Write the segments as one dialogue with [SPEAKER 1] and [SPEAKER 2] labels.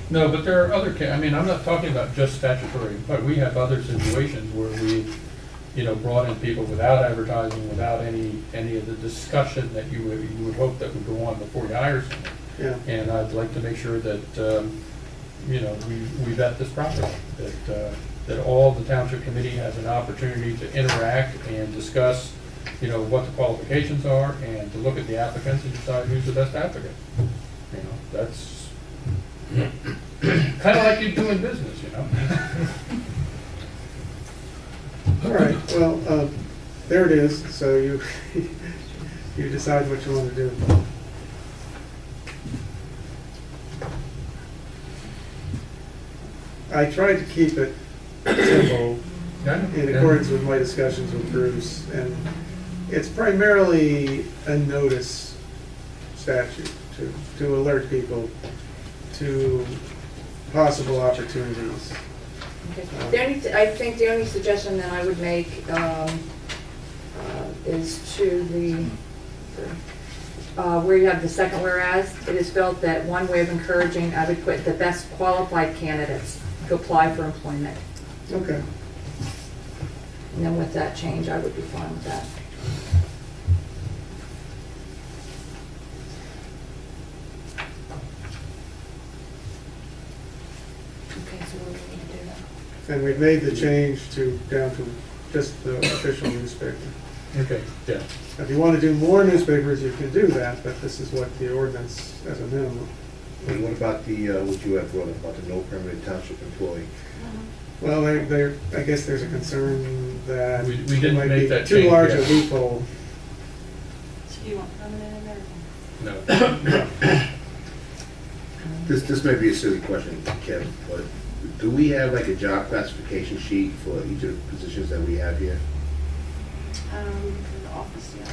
[SPEAKER 1] No, but there are other, I mean, I'm not talking about just statutory, but we have other situations where we, brought in people without advertising, without any of the discussion that you would hope that would go on before you hire someone.
[SPEAKER 2] Yeah.
[SPEAKER 1] And I'd like to make sure that, we vet this properly, that all the township committee has an opportunity to interact and discuss, what the qualifications are, and to look at the applicants and decide who's the best applicant. That's kind of like you do in business,
[SPEAKER 2] All right, well, there it is, so you, you decide what you want to do. I tried to keep it simple in accordance with my discussions with Bruce, and it's primarily a notice statute to alert people to possible opportunities.
[SPEAKER 3] Okay. I think the only suggestion that I would make is to where you have the second whereas, it is felt that one way of encouraging, I would put the best qualified candidates to apply for employment.
[SPEAKER 2] Okay.
[SPEAKER 3] And then with that change, I would be fine with that. Okay, so what do we need to do now?
[SPEAKER 2] And we've made the change down to just the official newspaper.
[SPEAKER 1] Okay, yeah.
[SPEAKER 2] If you want to do more newspapers, you can do that, but this is what the ordinance as a minimum.
[SPEAKER 4] And what about the, what you have brought up about the no permanent township employee?
[SPEAKER 2] Well, I guess there's a concern that
[SPEAKER 1] We
[SPEAKER 2] it
[SPEAKER 1] didn't
[SPEAKER 2] might
[SPEAKER 1] make
[SPEAKER 2] be
[SPEAKER 1] that
[SPEAKER 2] too
[SPEAKER 1] change
[SPEAKER 2] large a
[SPEAKER 1] yet.
[SPEAKER 2] loophole.
[SPEAKER 5] So do you want permanent in there?
[SPEAKER 1] No.
[SPEAKER 4] This may be a silly question, Kevin, but do we have like a job classification sheet for each of the positions that we have here?
[SPEAKER 5] For the office, yeah.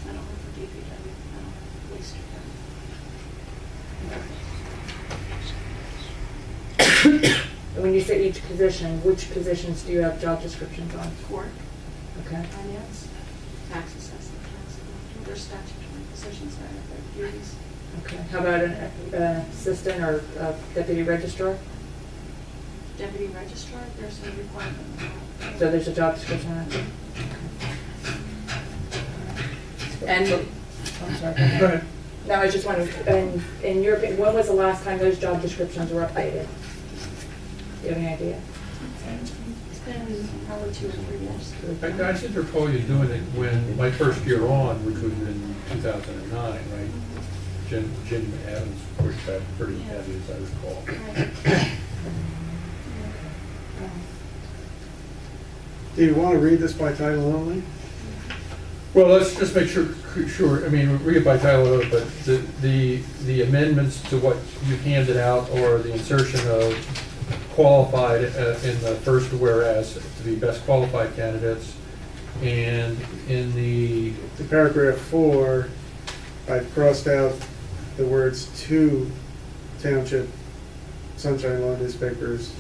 [SPEAKER 5] I don't have for DPW, I don't have police department.
[SPEAKER 3] And when you say each position, which positions do you have job descriptions on?
[SPEAKER 5] Court,
[SPEAKER 3] Okay.
[SPEAKER 5] finance, tax assessment, tax collector, they're statutory positions that have their duties.
[SPEAKER 3] Okay. How about an assistant or deputy registrar?
[SPEAKER 5] Deputy registrar, there's no requirement on that.
[SPEAKER 3] So there's a job description on it? And, I'm sorry.
[SPEAKER 2] Go ahead.
[SPEAKER 3] No, I just wanted, in your opinion, when was the last time those job descriptions were updated? Do you have any idea?
[SPEAKER 5] It's been probably 2 or 3 years.
[SPEAKER 1] I seem to recall you doing it when my first year on, which was in 2009, right? Jim Adams pushed that pretty heavy, as I recall.
[SPEAKER 5] Right.
[SPEAKER 2] Do you want to read this by title only?
[SPEAKER 1] Well, let's just make sure, I mean, read it by title only, but the amendments to what you handed out, or the insertion of qualified in the first whereas to be best qualified candidates, and in the,
[SPEAKER 2] To paragraph 4, I've crossed out the words "two township sunshine law newspapers,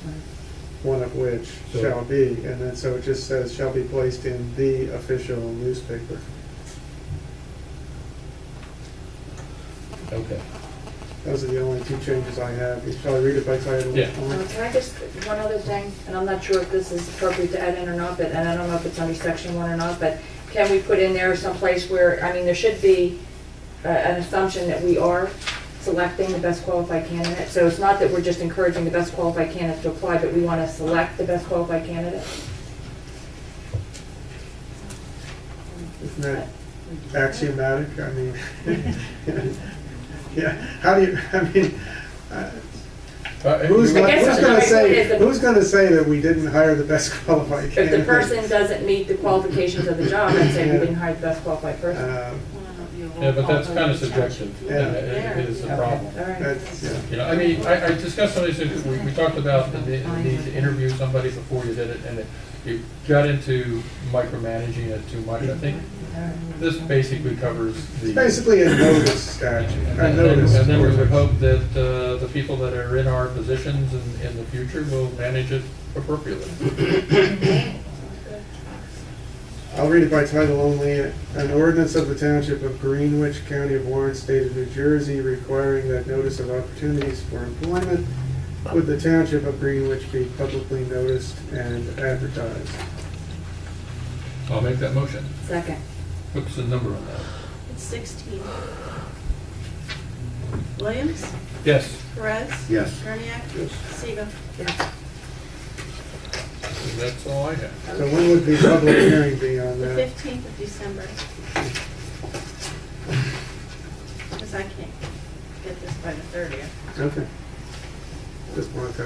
[SPEAKER 2] one of which
[SPEAKER 1] So-
[SPEAKER 2] shall be," and then so it just says "shall be placed in the official newspaper."
[SPEAKER 1] okay.
[SPEAKER 2] Those are the only 2 changes I have. Shall I read it by title?
[SPEAKER 1] Yeah.
[SPEAKER 2] only?
[SPEAKER 3] Can I just, one other thing, and I'm not sure if this is appropriate to add in or not, but, and I don't know if it's under section 1 or not, but can we put in there someplace where, I mean, there should be an assumption that we are selecting the best qualified candidate. So it's not that we're just encouraging the best qualified candidate to apply, but we want to select the best qualified candidate.
[SPEAKER 2] Isn't that axiomatic? I mean, yeah, how do you, I mean, who's
[SPEAKER 3] I guess
[SPEAKER 2] going
[SPEAKER 3] my
[SPEAKER 2] to
[SPEAKER 3] point
[SPEAKER 2] say,
[SPEAKER 3] is that-
[SPEAKER 2] who's going to say that we didn't hire the best qualified
[SPEAKER 3] If
[SPEAKER 2] candidate?
[SPEAKER 3] the person doesn't meet the qualifications of the job, I'd say we didn't hire the best qualified person.
[SPEAKER 1] Yeah, but that's kind of subjective,
[SPEAKER 2] Yeah.
[SPEAKER 1] and it is a problem.
[SPEAKER 3] All right.
[SPEAKER 2] That's, yeah.
[SPEAKER 1] I mean, I discussed some of these, we talked about the need to interview somebody before you did it, and it got into micromanaging it too much. I think this basically covers the.
[SPEAKER 2] It's basically a notice statute, a
[SPEAKER 1] And
[SPEAKER 2] notice.
[SPEAKER 1] then we would hope that the people that are in our positions in the future will manage it appropriately.
[SPEAKER 2] I'll read it by title only. An ordinance of the Township of Greenwich, County of Warren, State of New Jersey, requiring that notice of opportunities for employment with the Township of Greenwich be publicly noticed and advertised.
[SPEAKER 1] I'll make that motion.
[SPEAKER 3] Second.
[SPEAKER 1] What's the number on that?
[SPEAKER 5] It's 16. Williams,
[SPEAKER 1] Yes.
[SPEAKER 5] Perez.
[SPEAKER 4] Yes.
[SPEAKER 5] Erniak.
[SPEAKER 2] Yes.
[SPEAKER 5] Siegel.
[SPEAKER 3] Yes.
[SPEAKER 1] And that's all I have.
[SPEAKER 2] So when would the public hearing be on
[SPEAKER 5] The
[SPEAKER 2] that?
[SPEAKER 5] 15th of December. Because I can't get this by the 30th.
[SPEAKER 2] Okay. Just wanted to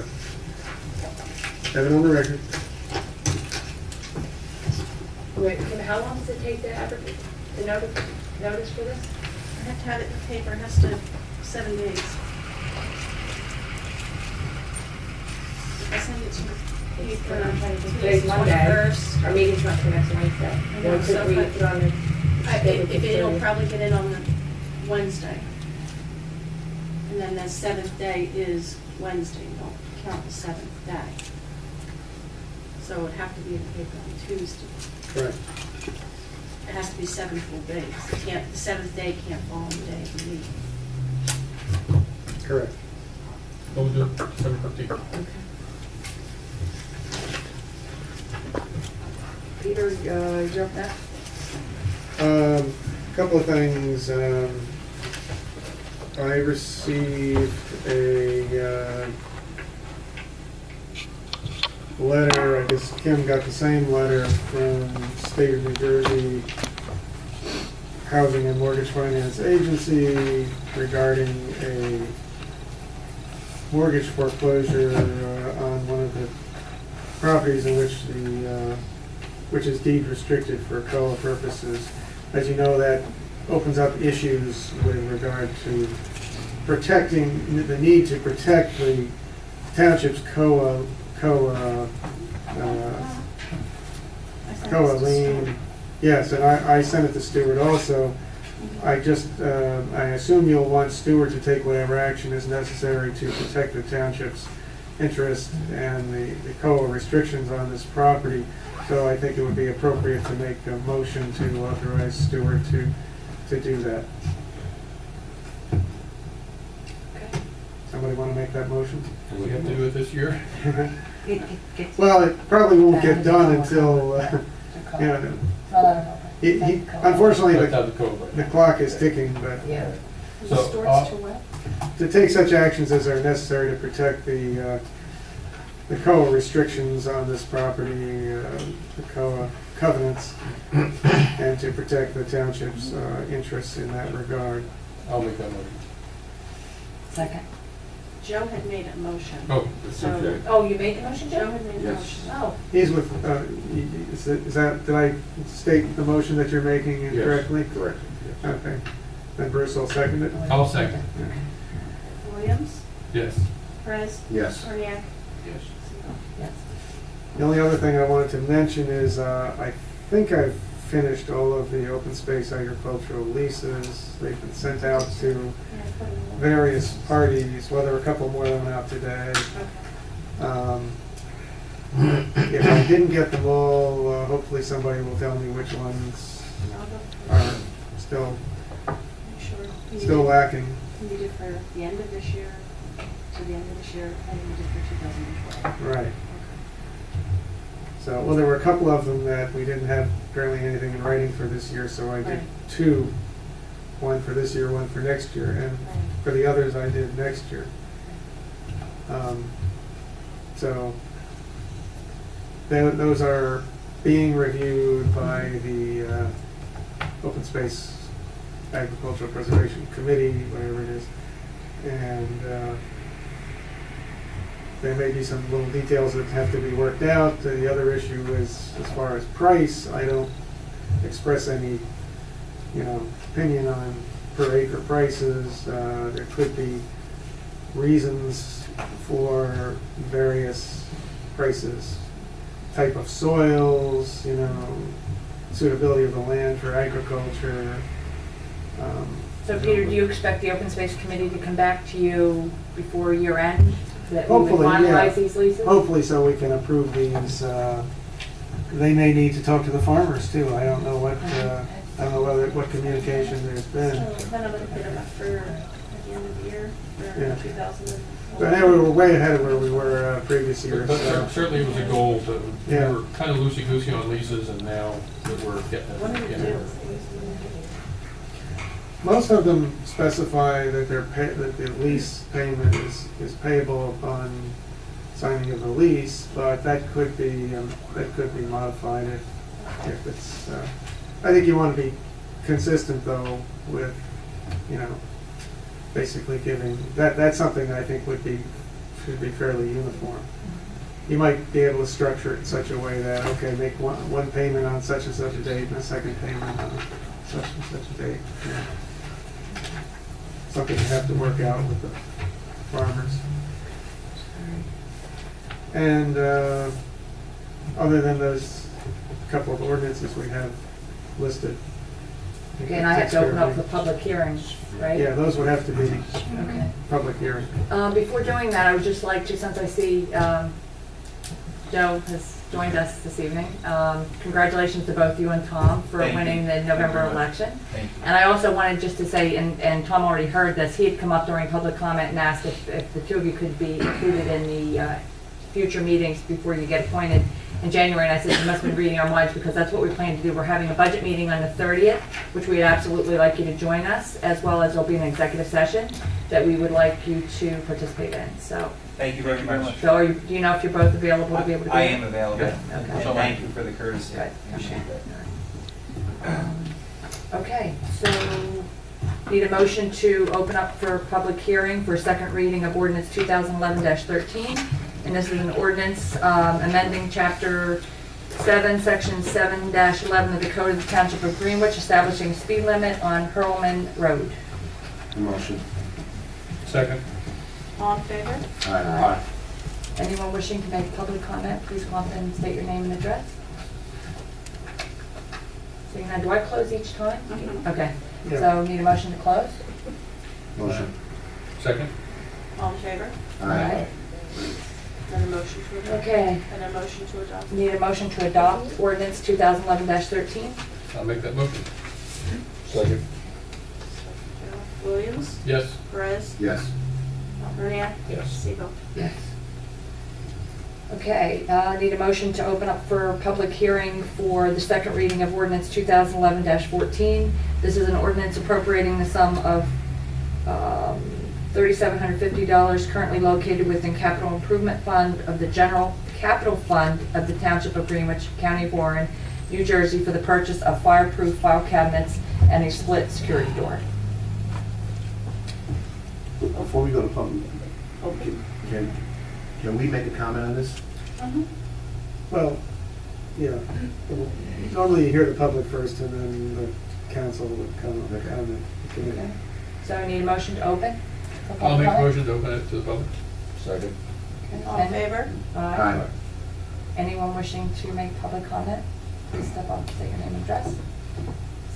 [SPEAKER 2] have it on the record.
[SPEAKER 3] Wait, how long does it take to advertise, the notice for this?
[SPEAKER 5] I have to have it in the paper, it has to, 7 days. I send it to the paper,
[SPEAKER 3] I'm trying to think.
[SPEAKER 5] today's
[SPEAKER 3] Today's Monday.
[SPEAKER 5] 21st.
[SPEAKER 3] Our meeting's not till next Wednesday.
[SPEAKER 5] I know,
[SPEAKER 3] Or
[SPEAKER 5] so
[SPEAKER 3] could we
[SPEAKER 5] if
[SPEAKER 3] put on the?
[SPEAKER 5] If it'll probably get in on the Wednesday. And then the 7th day is Wednesday, you don't count the 7th day. So it would have to be in the paper on Tuesday.
[SPEAKER 2] Right.
[SPEAKER 5] It has to be 7 full days. It can't, the 7th day can't fall on the day of the meeting.
[SPEAKER 2] Correct.
[SPEAKER 1] We'll do it December 15th.
[SPEAKER 3] Okay. Peter, you're up next.
[SPEAKER 2] Couple of things. I received a letter, I guess Kim got the same letter from State of New Jersey Housing and Mortgage Finance Agency regarding a mortgage foreclosure on one of the properties in which which is deed restricted for COA purposes. As you know, that opens up issues with regard to protecting, the need to protect the township's COA lien. Yes, and I sent it to Stewart also. I assume you'll want Stewart to take whatever action is necessary to protect the township's interest and the COA restrictions on this property. So I think it would be appropriate to make a motion to authorize Stewart to do that.
[SPEAKER 3] Okay.
[SPEAKER 2] Somebody want to make that motion?
[SPEAKER 1] Do we have to do it this year?
[SPEAKER 2] Well, it probably won't get done until, unfortunately,
[SPEAKER 1] That's how the code
[SPEAKER 2] the
[SPEAKER 1] works.
[SPEAKER 2] clock is ticking, but
[SPEAKER 3] Yeah.
[SPEAKER 1] So,
[SPEAKER 5] Starts to what?
[SPEAKER 2] to take such actions as are necessary to protect the COA restrictions on this property, the COA covenants, and to protect the township's interests in that regard.
[SPEAKER 1] I'll make that motion.
[SPEAKER 3] Second.
[SPEAKER 5] Joe had made a motion.
[SPEAKER 1] Oh, that's
[SPEAKER 5] So-
[SPEAKER 1] okay.
[SPEAKER 3] Oh, you made the motion,
[SPEAKER 5] Joe
[SPEAKER 3] Joe?
[SPEAKER 5] had made a
[SPEAKER 4] Yes.
[SPEAKER 5] motion.
[SPEAKER 3] Oh,
[SPEAKER 2] He's with, is that, did I state the motion that you're making
[SPEAKER 4] Yes.
[SPEAKER 2] incorrectly?
[SPEAKER 4] Correct. Yes.
[SPEAKER 2] Okay, then Bruce will second it.
[SPEAKER 1] I'll second.
[SPEAKER 5] Williams,
[SPEAKER 1] Yes.
[SPEAKER 5] Perez,
[SPEAKER 4] Yes.
[SPEAKER 5] Erniak,
[SPEAKER 1] Yes.
[SPEAKER 5] Siegel.
[SPEAKER 3] yes.
[SPEAKER 2] The only other thing I wanted to mention is, I think I've finished all of the open space agricultural leases. They've been sent out to
[SPEAKER 5] Yeah, put it in.
[SPEAKER 2] various parties, well, there were a couple more that went out today.
[SPEAKER 5] Okay.
[SPEAKER 2] If I didn't get them all, hopefully somebody will tell me which ones
[SPEAKER 5] I'll go
[SPEAKER 2] are still,
[SPEAKER 5] for it. Sure. You
[SPEAKER 2] still
[SPEAKER 5] need it-
[SPEAKER 2] lacking.
[SPEAKER 5] You need it for the end of this year, to the end of this year, and you need it for 2012.
[SPEAKER 2] Right. So, well, there were a couple of them that we didn't have barely anything in writing for this year, so I did
[SPEAKER 5] Right.
[SPEAKER 2] two. One for this year, one for next year, and
[SPEAKER 5] Right.
[SPEAKER 2] for the others I did next year. So, those are being reviewed by the Open Space Agricultural Preservation Committee, whatever it is. And there may be some little details that have to be worked out. The other issue is, as far as price, I don't express any, opinion on per acre prices. There could be reasons for various prices, type of soils, suitability of the land for agriculture.
[SPEAKER 3] So Peter, do you expect the Open Space Committee to come back to you before year end? That we would
[SPEAKER 2] Hopefully, yeah.
[SPEAKER 3] finalize these leases?
[SPEAKER 2] Hopefully, so we can approve these they may need to talk to the farmers too. I don't know what, I don't know what communication there's been.
[SPEAKER 5] So then I'm gonna put them up for at the end of the year,
[SPEAKER 2] Yeah.
[SPEAKER 5] for 2000.
[SPEAKER 2] But anyway, we were way ahead of where we were previous years.
[SPEAKER 1] But
[SPEAKER 2] so.
[SPEAKER 1] certainly it was a goal to, we
[SPEAKER 2] Yeah.
[SPEAKER 1] were kind of loosey-goosey on leases, and now that we're getting
[SPEAKER 5] What did
[SPEAKER 1] it
[SPEAKER 5] it
[SPEAKER 1] in
[SPEAKER 5] do?
[SPEAKER 1] order.
[SPEAKER 2] Most of them specify that that the lease payment is payable upon signing of the lease, but that could be modified if it's, I think you want to be consistent though with, you know, basically giving, that's something I think should be fairly uniform. You might be able to structure it in such a way that, okay, make one payment on such and such a date and a second payment on such and such a date. You know. Something you have to work out with the farmers. And other than those couple of ordinances we have listed.
[SPEAKER 3] Okay, and I have to open up the public hearings, right?
[SPEAKER 2] Yeah, those would have to be
[SPEAKER 3] Okay.
[SPEAKER 2] public hearing.
[SPEAKER 3] Before doing that, I would just like to, since I see Joe has joined us this evening, congratulations to both you and Tom for
[SPEAKER 6] Thank you.
[SPEAKER 3] winning the November election.
[SPEAKER 6] Thank you.
[SPEAKER 3] And I also wanted just to say, and Tom already heard this, he had come up during public comment and asked if the two of you could be included in the future meetings before you get appointed in January. And I said, you must have been reading our minds, because that's what we plan to do. We're having a budget meeting on the 30th, which we'd absolutely like you to join us, as well as there'll be an executive session that we would like you to participate in. So,
[SPEAKER 6] Thank you very much.
[SPEAKER 3] do you know if you're both available to be able to do
[SPEAKER 6] I
[SPEAKER 3] that?
[SPEAKER 6] am available.
[SPEAKER 3] Good, okay.
[SPEAKER 6] So thank you for the courtesy.
[SPEAKER 3] Good,
[SPEAKER 6] Appreciate
[SPEAKER 3] okay.
[SPEAKER 6] that.
[SPEAKER 3] Okay, so need a motion to open up for public hearing for second reading of ordinance 2011-13. And this is an ordinance amending chapter 7, section 7-11 of the Code of the Township of Greenwich, establishing a speed limit on Hurlman Road.
[SPEAKER 4] Motion.
[SPEAKER 1] Second.
[SPEAKER 5] All in favor?
[SPEAKER 4] Aye.
[SPEAKER 3] Anyone wishing to make public comment, please come up and state your name and address. Seeing none, do I close each time?
[SPEAKER 5] Mhm.
[SPEAKER 3] Okay,
[SPEAKER 2] Yeah.
[SPEAKER 3] so need a motion to close?
[SPEAKER 4] Motion.
[SPEAKER 1] Second.
[SPEAKER 5] All in favor?
[SPEAKER 4] Aye.
[SPEAKER 5] Then a motion to adopt.
[SPEAKER 3] Okay,
[SPEAKER 5] Then a motion to adopt.
[SPEAKER 3] need a motion to adopt ordinance 2011-13.
[SPEAKER 1] I'll make that motion. Second.
[SPEAKER 5] Williams?
[SPEAKER 1] Yes.
[SPEAKER 5] Perez?
[SPEAKER 4] Yes.
[SPEAKER 5] Burnett?
[SPEAKER 1] Yes.
[SPEAKER 5] Siegel?
[SPEAKER 3] Yes. Okay, need a motion to open up for public hearing for the second reading of ordinance 2011-14. This is an ordinance appropriating the sum of $3,750 currently located within capital improvement fund of the general capital fund of the Township of Greenwich, County of Warren, New Jersey, for the purchase of fireproof file cabinets and a split security door.
[SPEAKER 4] Before we go to public, can we make a comment on this?
[SPEAKER 2] Well, yeah. Normally you hear the public first and then the council would comment.
[SPEAKER 3] Okay. So I need a motion to open? for
[SPEAKER 1] I'll
[SPEAKER 3] public
[SPEAKER 1] make a
[SPEAKER 3] comment?
[SPEAKER 1] motion to open it to the public. Second.
[SPEAKER 3] Okay.
[SPEAKER 5] All in favor?
[SPEAKER 3] Aye. Anyone wishing to make public comment, please step up, state your name and address.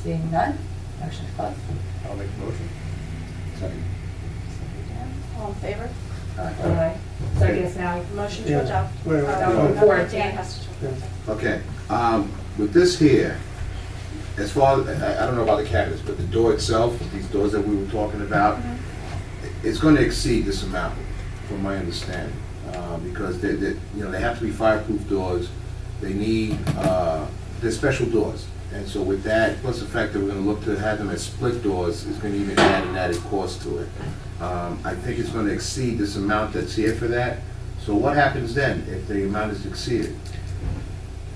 [SPEAKER 3] Seeing none, motion to close.
[SPEAKER 1] I'll make the motion.
[SPEAKER 4] Second.
[SPEAKER 5] All in favor?
[SPEAKER 3] Aye. So I guess now,
[SPEAKER 5] Motion to
[SPEAKER 2] Yeah.
[SPEAKER 5] adopt.
[SPEAKER 2] Wait, wait,
[SPEAKER 3] No,
[SPEAKER 2] wait.
[SPEAKER 3] before.
[SPEAKER 5] Dan has to.
[SPEAKER 2] Yeah.
[SPEAKER 4] Okay, with this here, as far as, I don't know about the cabinets, but the door itself, these doors that we were talking about, it's gonna exceed this amount, from my understanding. Because they have to be fireproof doors, they need, they're special doors. And so with that, plus the fact that we're gonna look to have them as split doors, is gonna even add an added cost to it. I think it's gonna exceed this amount that's here for that. So what happens then, if the amount is exceeded?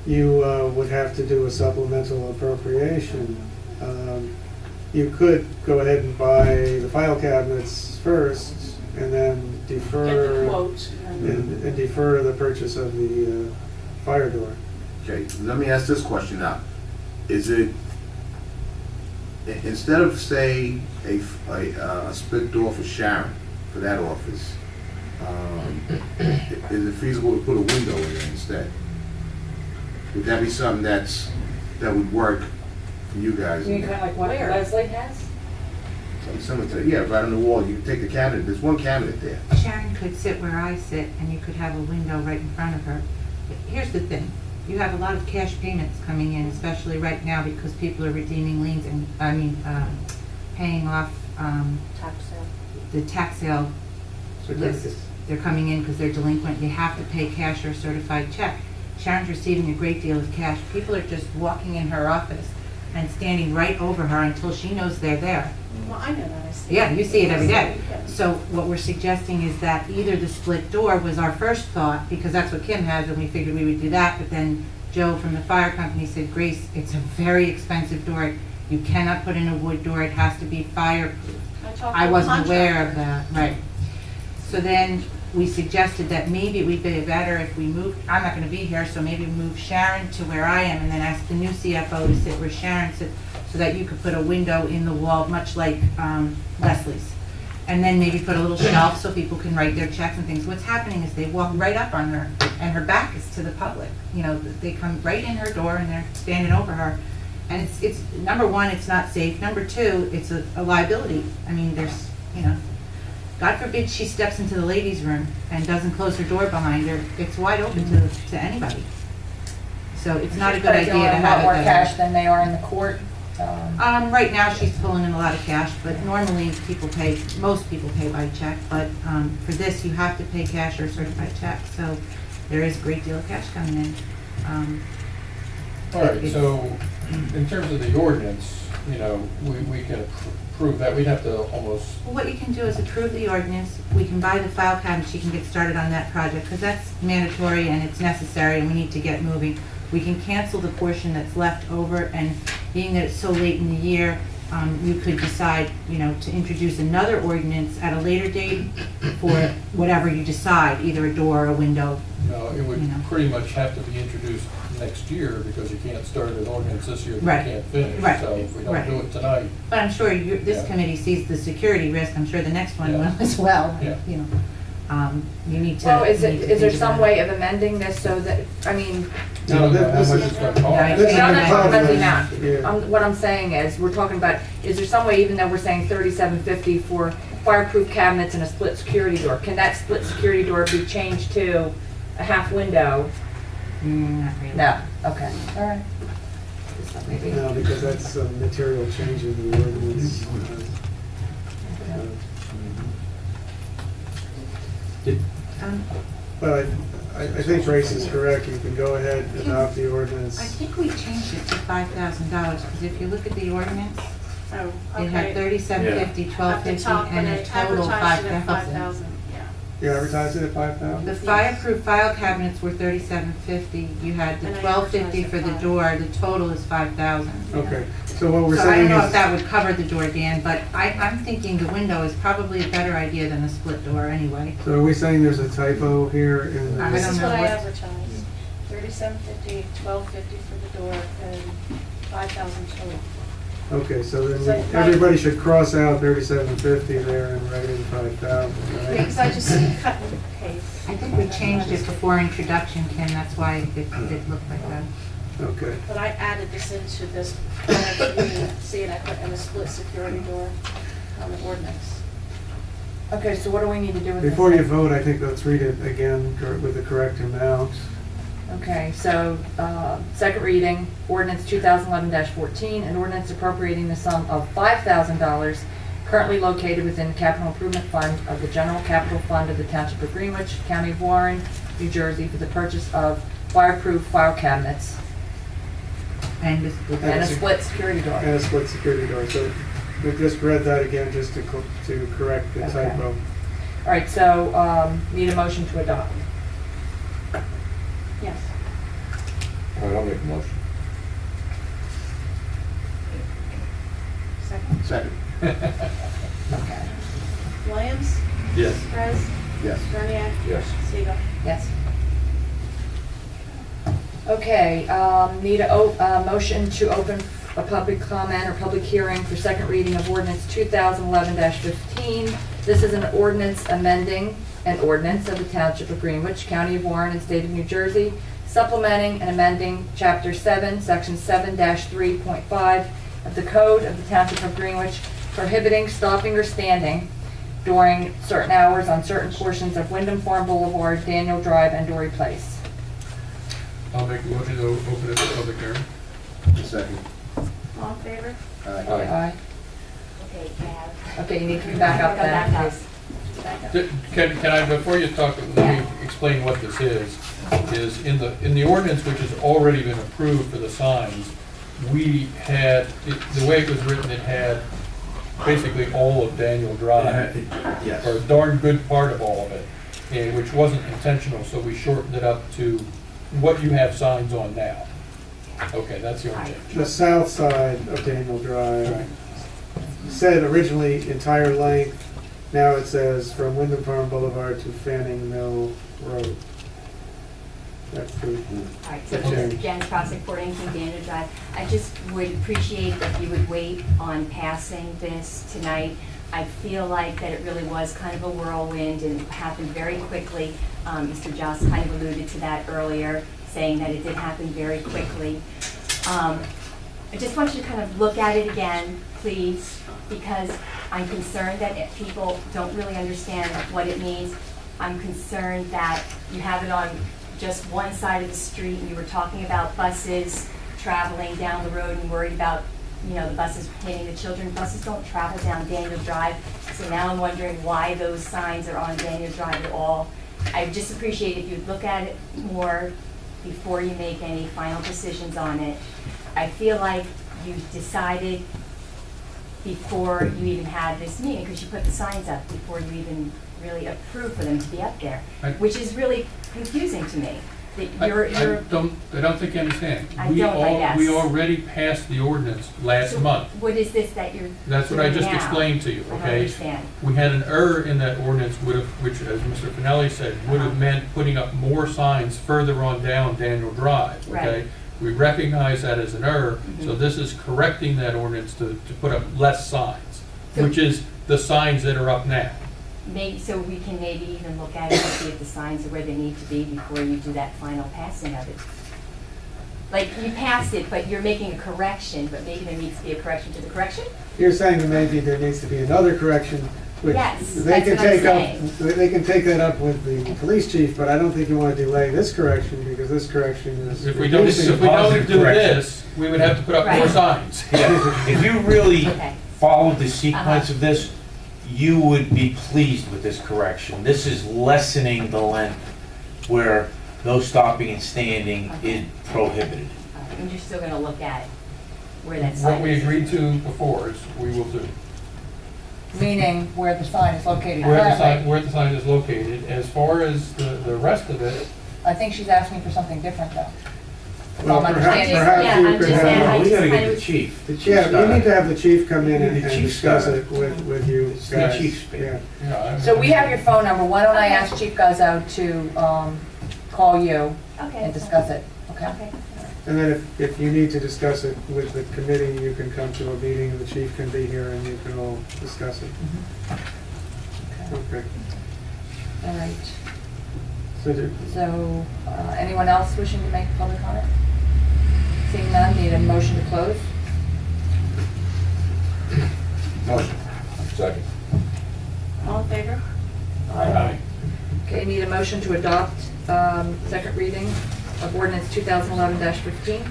[SPEAKER 2] You would have to do a supplemental appropriation. You could go ahead and buy the file cabinets first and then
[SPEAKER 5] Get the
[SPEAKER 2] defer,
[SPEAKER 5] quote.
[SPEAKER 2] and defer the purchase of the fire door.
[SPEAKER 4] Okay, let me ask this question now. Is it, instead of, say, a split door for Sharon, for that office, is it feasible to put a window in there instead? Would that be something that would work for you guys?
[SPEAKER 3] you mean kind of like what
[SPEAKER 5] Where?
[SPEAKER 3] Leslie has?
[SPEAKER 4] Something to, yeah, right on the wall, you can take the cabinet, there's one cabinet there.
[SPEAKER 7] Sharon could sit where I sit, and you could have a window right in front of her. But here's the thing, you have a lot of cash payments coming in, especially right now because people are redeeming liens and, paying off,
[SPEAKER 5] Tax sale.
[SPEAKER 7] the tax sale lists. They're coming in because they're delinquent. You have to pay cash or a certified check. Sharon's receiving a great deal of cash. People are just walking in her office and standing right over her until she knows they're there.
[SPEAKER 5] Well, I know that, I see.
[SPEAKER 7] Yeah, you see it every day.
[SPEAKER 5] Yeah.
[SPEAKER 7] So what we're suggesting is that either the split door was our first thought, because that's what Kim has, and we figured we would do that, but then Joe from the fire company said, Grace, it's a very expensive door. You cannot put in a wood door. It has to be fireproof.
[SPEAKER 5] talked to
[SPEAKER 7] I
[SPEAKER 5] the
[SPEAKER 7] wasn't aware
[SPEAKER 5] contractor.
[SPEAKER 7] of that, right. So then we suggested that maybe it would be better if we moved, I'm not gonna be here, so maybe move Sharon to where I am and then ask the new CFO to sit where Sharon sits, so that you could put a window in the wall, much like Leslie's. And then maybe put a little shelf so people can write their checks and things. What's happening is they walk right up on her and her back is to the public. You know, they come right in her door and they're standing over her. And it's number one, it's not safe. Number two, it's a liability. I mean, there's, you know, God forbid she steps into the ladies' room and doesn't close her door behind her. It's wide open to anybody. So it's not a good idea to
[SPEAKER 3] They're
[SPEAKER 7] have
[SPEAKER 3] a lot more
[SPEAKER 7] it
[SPEAKER 3] cash
[SPEAKER 7] there.
[SPEAKER 3] than they are in the court.
[SPEAKER 7] Right now, she's pulling in a lot of cash, but normally most people pay by check. But for this, you have to pay cash or certified check. So there is a great deal of cash coming in.
[SPEAKER 1] All right, so in terms of the ordinance, you know, we can approve that. We'd have to almost,
[SPEAKER 7] Well, what you can do is approve the ordinance, we can buy the file cabinet, she can get started on that project, because that's mandatory and it's necessary and we need to get moving. We can cancel the portion that's left over, and being that it's so late in the year, you could decide, you know, to introduce another ordinance at a later date for whatever you decide, either a door or a window.
[SPEAKER 1] no, it would
[SPEAKER 7] You know.
[SPEAKER 1] pretty much have to be introduced next year because you can't start an ordinance this year that
[SPEAKER 7] Right.
[SPEAKER 1] you can't finish.
[SPEAKER 7] Right.
[SPEAKER 1] So if we don't
[SPEAKER 7] Right.
[SPEAKER 1] do it tonight,
[SPEAKER 7] But I'm sure this
[SPEAKER 1] Yeah.
[SPEAKER 7] committee sees the security risk, I'm sure the next one
[SPEAKER 1] Yeah.
[SPEAKER 7] will as well.
[SPEAKER 1] Yeah.
[SPEAKER 7] You know, you need to.
[SPEAKER 3] Well, is
[SPEAKER 7] you need to
[SPEAKER 3] there
[SPEAKER 7] think
[SPEAKER 3] some
[SPEAKER 7] about
[SPEAKER 3] way of amending this so that, I mean,
[SPEAKER 1] you don't know how
[SPEAKER 2] this
[SPEAKER 1] much
[SPEAKER 2] is-
[SPEAKER 1] it's gonna
[SPEAKER 7] Yeah,
[SPEAKER 1] cost.
[SPEAKER 2] This is
[SPEAKER 3] I'm not
[SPEAKER 2] the
[SPEAKER 3] talking about the
[SPEAKER 2] problem,
[SPEAKER 3] amount.
[SPEAKER 2] yeah.
[SPEAKER 3] What I'm saying is, we're talking about, is there some way, even though we're saying $37.50 for fireproof cabinets and a split security door, can that split security door be changed to a half window?
[SPEAKER 7] Not really.
[SPEAKER 3] No, okay, all right. Just thought maybe-
[SPEAKER 2] No, because that's a material change in the ordinance. But I think Trace is correct, you can go ahead and adopt the ordinance.
[SPEAKER 7] I think we changed it to $5,000, because if you look at the ordinance,
[SPEAKER 5] Oh,
[SPEAKER 7] it had
[SPEAKER 5] okay.
[SPEAKER 7] $37.50,
[SPEAKER 5] At the
[SPEAKER 7] $12.50,
[SPEAKER 5] top,
[SPEAKER 7] and
[SPEAKER 5] when
[SPEAKER 7] a
[SPEAKER 5] it
[SPEAKER 7] total
[SPEAKER 5] advertised it at
[SPEAKER 7] $5,000.
[SPEAKER 5] 5,000, yeah.
[SPEAKER 2] You advertise it at 5,000?
[SPEAKER 7] The fireproof file cabinets were $37.50, you had the
[SPEAKER 5] And I
[SPEAKER 7] $12.50
[SPEAKER 5] advertised
[SPEAKER 7] for
[SPEAKER 5] at
[SPEAKER 7] the
[SPEAKER 5] 5.
[SPEAKER 7] door, the total is $5,000.
[SPEAKER 2] Okay, so what we're
[SPEAKER 7] So I don't
[SPEAKER 2] saying
[SPEAKER 7] know if
[SPEAKER 2] is,
[SPEAKER 7] that would cover the door, Dan, but I'm thinking the window is probably a better idea than the split door anyway.
[SPEAKER 2] so are we saying there's a typo here in
[SPEAKER 7] I
[SPEAKER 2] the?
[SPEAKER 5] This
[SPEAKER 7] don't
[SPEAKER 5] is
[SPEAKER 7] know
[SPEAKER 5] what I
[SPEAKER 7] what-
[SPEAKER 5] advertised, $37.50, $12.50 for the door, and $5,000 total.
[SPEAKER 2] Okay, so then
[SPEAKER 5] So,
[SPEAKER 2] everybody should cross out 3750 there and write in 5,000, right?
[SPEAKER 5] Because I just cut and paste.
[SPEAKER 7] I think we changed it before introduction, Kim, that's why it looked like that.
[SPEAKER 2] Okay,
[SPEAKER 5] But I added this into this, see it, I put in a split security door on the ordinance.
[SPEAKER 3] Okay, so what do we need to do with this?
[SPEAKER 2] before you vote, I think let's read it again with the correct amount.
[SPEAKER 3] Okay, so, second reading, ordinance 2011-14, an ordinance appropriating the sum of $5,000 currently located within the capital improvement fund of the general capital fund of the Township of Greenwich, County of Warren, New Jersey, for the purchase of fireproof file cabinets
[SPEAKER 7] And this,
[SPEAKER 3] and a split security door.
[SPEAKER 2] And a split security door, so we just read that again just to correct the
[SPEAKER 3] Okay.
[SPEAKER 2] typo.
[SPEAKER 3] All right, so, need a motion to adopt.
[SPEAKER 5] Yes.
[SPEAKER 8] All right, I'll make a motion.
[SPEAKER 5] Second.
[SPEAKER 4] Second.
[SPEAKER 3] Okay.
[SPEAKER 5] Williams?
[SPEAKER 8] Yes.
[SPEAKER 5] Perez?
[SPEAKER 4] Yes.
[SPEAKER 5] Deniak?
[SPEAKER 8] Yes.
[SPEAKER 5] Siegel?
[SPEAKER 3] Yes. Okay, need a motion to open a public comment or public hearing for second reading of ordinance 2011-15. This is an ordinance amending an ordinance of the Township of Greenwich, County of Warren, and State of New Jersey, supplementing and amending Chapter 7, Section 7-3.5 of the Code of the Township of Greenwich, prohibiting stopping or standing during certain hours on certain portions of Wyndham Farm Boulevard, Daniel Drive, and Dory Place.
[SPEAKER 1] I'll make a motion to open it for public hearing.
[SPEAKER 4] Second.
[SPEAKER 5] All in favor?
[SPEAKER 4] Aye.
[SPEAKER 7] Aye.
[SPEAKER 3] Okay, Cal.
[SPEAKER 7] Okay, you need to back up
[SPEAKER 3] Come back
[SPEAKER 7] then,
[SPEAKER 3] up.
[SPEAKER 7] please.
[SPEAKER 1] Can I, before you talk, let me explain what this is in the ordinance, which has already been approved for the signs, we had, the way it was written, it had basically all of Daniel Drive,
[SPEAKER 4] Yes.
[SPEAKER 1] or a darn good part of all of it, and which wasn't intentional, so we shortened it up to what you have signs on now. Okay, that's the only change.
[SPEAKER 2] The south side of Daniel Drive
[SPEAKER 1] Right.
[SPEAKER 2] said originally entire length, now it says from Wyndham Farm Boulevard to Fanning Mill Road. That's the,
[SPEAKER 9] All right, so
[SPEAKER 2] Okay.
[SPEAKER 9] this is Jen Crossick, 418 Daniel Drive. I just would appreciate if you would wait on passing this tonight. I feel like that it really was kind of a whirlwind and it happened very quickly. Mr. Joss kind of alluded to that earlier, saying that it did happen very quickly. I just want you to kind of look at it again, please, because I'm concerned that if people don't really understand what it means. I'm concerned that you have it on just one side of the street, and you were talking about buses traveling down the road and worried about, you know, the buses hitting the children. Buses don't travel down Daniel Drive, so now I'm wondering why those signs are on Daniel Drive at all. I just appreciate if you'd look at it more before you make any final decisions on it. I feel like you decided before you even had this meeting, because you put the signs up before you even really approved for them to be up there, which is really confusing to me, that
[SPEAKER 1] I
[SPEAKER 9] you're,
[SPEAKER 1] don't think you understand.
[SPEAKER 9] I don't, I guess.
[SPEAKER 1] We already passed the ordinance last
[SPEAKER 9] So
[SPEAKER 1] month.
[SPEAKER 9] what is this that you're
[SPEAKER 1] That's what I
[SPEAKER 9] doing
[SPEAKER 1] just
[SPEAKER 9] now?
[SPEAKER 1] explained to you,
[SPEAKER 9] I don't
[SPEAKER 1] okay?
[SPEAKER 9] understand.
[SPEAKER 1] We had an error in that ordinance, which, as Mr. Finelli said, would have meant putting up more signs further on down Daniel Drive, okay?
[SPEAKER 9] Right.
[SPEAKER 1] We recognize that as an error, so
[SPEAKER 9] Mhm.
[SPEAKER 1] this is correcting that ordinance to put up less signs,
[SPEAKER 9] So-
[SPEAKER 1] which is the signs that are up now.
[SPEAKER 9] Maybe, so we can maybe even look at it and see if the signs are where they need to be before you do that final passing of it. Like, you passed it, but you're making a correction, but maybe there needs to be a correction to the correction?
[SPEAKER 2] you're saying that maybe there needs to be another correction, which
[SPEAKER 9] Yes,
[SPEAKER 2] they
[SPEAKER 9] that's
[SPEAKER 2] can
[SPEAKER 9] what I'm
[SPEAKER 2] take
[SPEAKER 9] saying.
[SPEAKER 2] up, they can take that up with the police chief, but I don't think you want to delay this correction, because this correction is.
[SPEAKER 1] If we don't
[SPEAKER 2] reducing-
[SPEAKER 1] do this, we would have to put up more
[SPEAKER 9] Right.
[SPEAKER 1] signs.
[SPEAKER 10] Yeah, if you really
[SPEAKER 9] Okay.
[SPEAKER 10] followed the sequence of this, you would be pleased with this correction. This is lessening the length where no stopping and standing is prohibited.
[SPEAKER 9] And you're still gonna look at where that sign is.
[SPEAKER 1] What we agreed to before is we will do.
[SPEAKER 7] Meaning where the sign is located
[SPEAKER 1] Where
[SPEAKER 7] currently.
[SPEAKER 1] the sign is located. As far as the rest of it,
[SPEAKER 7] I think she's asking for something different though. If
[SPEAKER 2] Well,
[SPEAKER 7] I'm
[SPEAKER 2] perhaps,
[SPEAKER 7] understanding.
[SPEAKER 2] perhaps
[SPEAKER 9] Yeah,
[SPEAKER 2] you
[SPEAKER 9] I'm
[SPEAKER 2] could
[SPEAKER 9] just saying,
[SPEAKER 2] have.
[SPEAKER 9] I
[SPEAKER 10] We
[SPEAKER 9] just
[SPEAKER 10] gotta
[SPEAKER 9] kind
[SPEAKER 10] get the
[SPEAKER 9] of-
[SPEAKER 10] chief. The chief's
[SPEAKER 2] Yeah, you
[SPEAKER 10] gotta-
[SPEAKER 2] need to have the chief come in and
[SPEAKER 10] The chief's
[SPEAKER 2] discuss
[SPEAKER 10] gotta-
[SPEAKER 2] it with you
[SPEAKER 10] It's the
[SPEAKER 2] guys.
[SPEAKER 10] chief's bid.
[SPEAKER 2] Yeah.
[SPEAKER 1] yeah.
[SPEAKER 7] So we have your phone number. Why don't I ask Chief Guzzo to call you
[SPEAKER 9] Okay.
[SPEAKER 7] and discuss it, okay?
[SPEAKER 9] Okay.
[SPEAKER 2] And then if you need to discuss it with the committee, you can come to a meeting and the chief can be here and you can all discuss it. Okay.
[SPEAKER 7] All right.
[SPEAKER 2] So
[SPEAKER 7] So, anyone else wishing to make public comment? Seeing none, need a motion to close?
[SPEAKER 8] Motion. Second.
[SPEAKER 5] All in favor?
[SPEAKER 1] Aye.
[SPEAKER 7] Okay, need a motion to adopt second reading of ordinance 2011-15.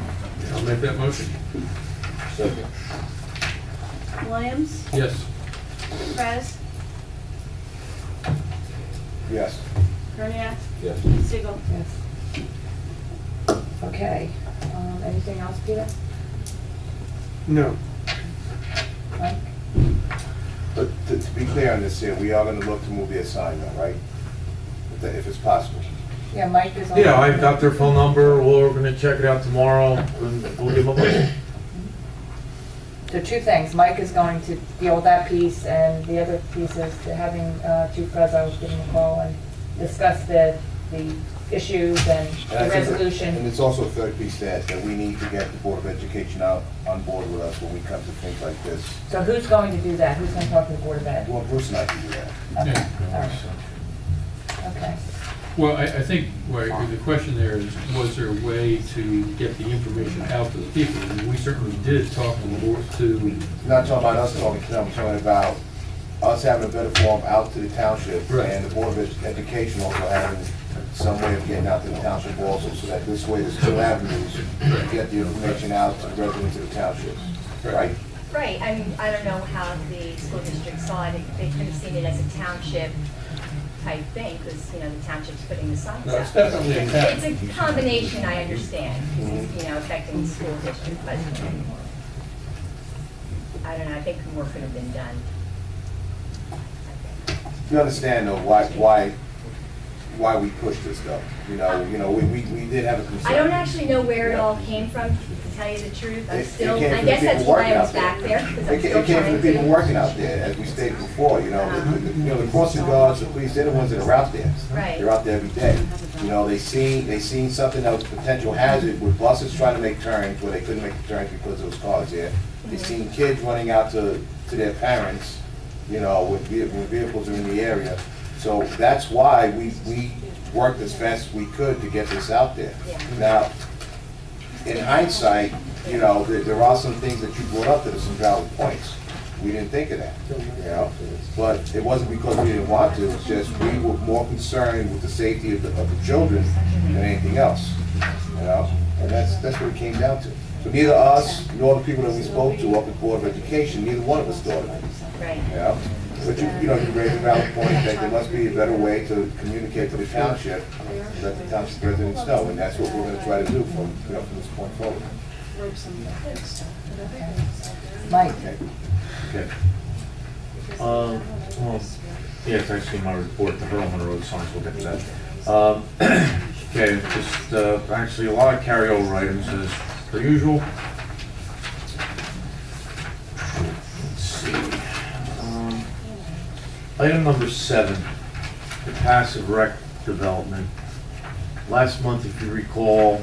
[SPEAKER 1] I'll make that motion.
[SPEAKER 8] Second.
[SPEAKER 5] Williams?
[SPEAKER 1] Yes.
[SPEAKER 5] Perez?
[SPEAKER 4] Yes.
[SPEAKER 5] Kerniak?
[SPEAKER 8] Yes.
[SPEAKER 5] Siegel?
[SPEAKER 7] Yes. Okay, anything else, Peter?
[SPEAKER 2] no,
[SPEAKER 7] Mike?
[SPEAKER 4] But to be clear on this here, we are gonna look to move the sign though, right? If it's possible.
[SPEAKER 7] Yeah, Mike is on.
[SPEAKER 10] Yeah, I've got their phone number, we're gonna check it out tomorrow, and we'll give them a call.
[SPEAKER 7] So two things, Mike is going to deal with that piece, and the other piece is to having Chief Guzzo give him a call and discuss the issues and
[SPEAKER 4] And I
[SPEAKER 7] the
[SPEAKER 4] think that- And
[SPEAKER 7] resolution.
[SPEAKER 4] it's also a third piece that we need to get the Board of Education out on board with us when we come to things like this.
[SPEAKER 7] So who's going to do that? Who's going to talk to the Board of Ed?
[SPEAKER 4] Well, Bruce and I can do that.
[SPEAKER 7] Okay,
[SPEAKER 1] Yeah.
[SPEAKER 7] all right. Okay.
[SPEAKER 1] Well, I think the question there is, was there a way to get the information out to the people? I mean, we certainly did talk to the board, to,
[SPEAKER 4] Not talking about us talking to them, I'm talking about us having a better form out to the township.
[SPEAKER 1] Right.
[SPEAKER 4] And the Board of Education also having some way of getting out to the township also, so that this way there's two avenues to get the information out to the residents of the township, right?
[SPEAKER 9] Right, I mean, I don't know how the school district saw it, they could have seen it as a township type thing, because, you know, the township's putting the signs
[SPEAKER 1] No,
[SPEAKER 9] up.
[SPEAKER 1] it's definitely a town.
[SPEAKER 9] It's a combination, I understand, you know, affecting the school district, but I don't know, I think more could have been done.
[SPEAKER 4] You understand though, why we pushed this though? You know, we did have a concern.
[SPEAKER 9] I don't actually know where it all came from, to tell you the truth. I'm
[SPEAKER 4] It
[SPEAKER 9] still,
[SPEAKER 4] came
[SPEAKER 9] I
[SPEAKER 4] from
[SPEAKER 9] guess
[SPEAKER 4] the
[SPEAKER 9] that's
[SPEAKER 4] people
[SPEAKER 9] why
[SPEAKER 4] working
[SPEAKER 9] I was
[SPEAKER 4] out there.
[SPEAKER 9] back there, because I'm
[SPEAKER 4] It
[SPEAKER 9] still
[SPEAKER 4] came from
[SPEAKER 9] trying
[SPEAKER 4] the people
[SPEAKER 9] to.
[SPEAKER 4] working out there, as we stated before, the crossing guards, the police, they're the ones that are out there.
[SPEAKER 9] Right.
[SPEAKER 4] They're out there every day. You know, they seen something that was a potential hazard with buses trying to make turns where they couldn't make the turns because there was cars there. They seen kids running out to their parents, you know, when vehicles are in the area. So that's why we worked as fast as we could to get this out there.
[SPEAKER 9] Yeah.
[SPEAKER 4] Now, in hindsight, you know, there are some things that you brought up that are some valid points. We didn't think of that, you know? But it wasn't because we didn't want to, it's just we were more concerned with the safety of the children than anything else, you know? And that's what it came down to. So neither us, nor the people that we spoke to up at Board of Education, neither one of us thought of it,
[SPEAKER 9] Right.
[SPEAKER 4] you know? But you raised a valid point that there must be a better way to communicate to the township, let the township residents know, and that's what we're gonna try to do from this point forward.
[SPEAKER 7] Mike?
[SPEAKER 4] Okay.
[SPEAKER 10] Okay. Well, yeah, it's actually my report, the Berlin Road signs, we'll get to that. Okay, just, actually a lot of carryover items as per usual. Let's see. Item number 7, the passive rec development. Last month, if you recall,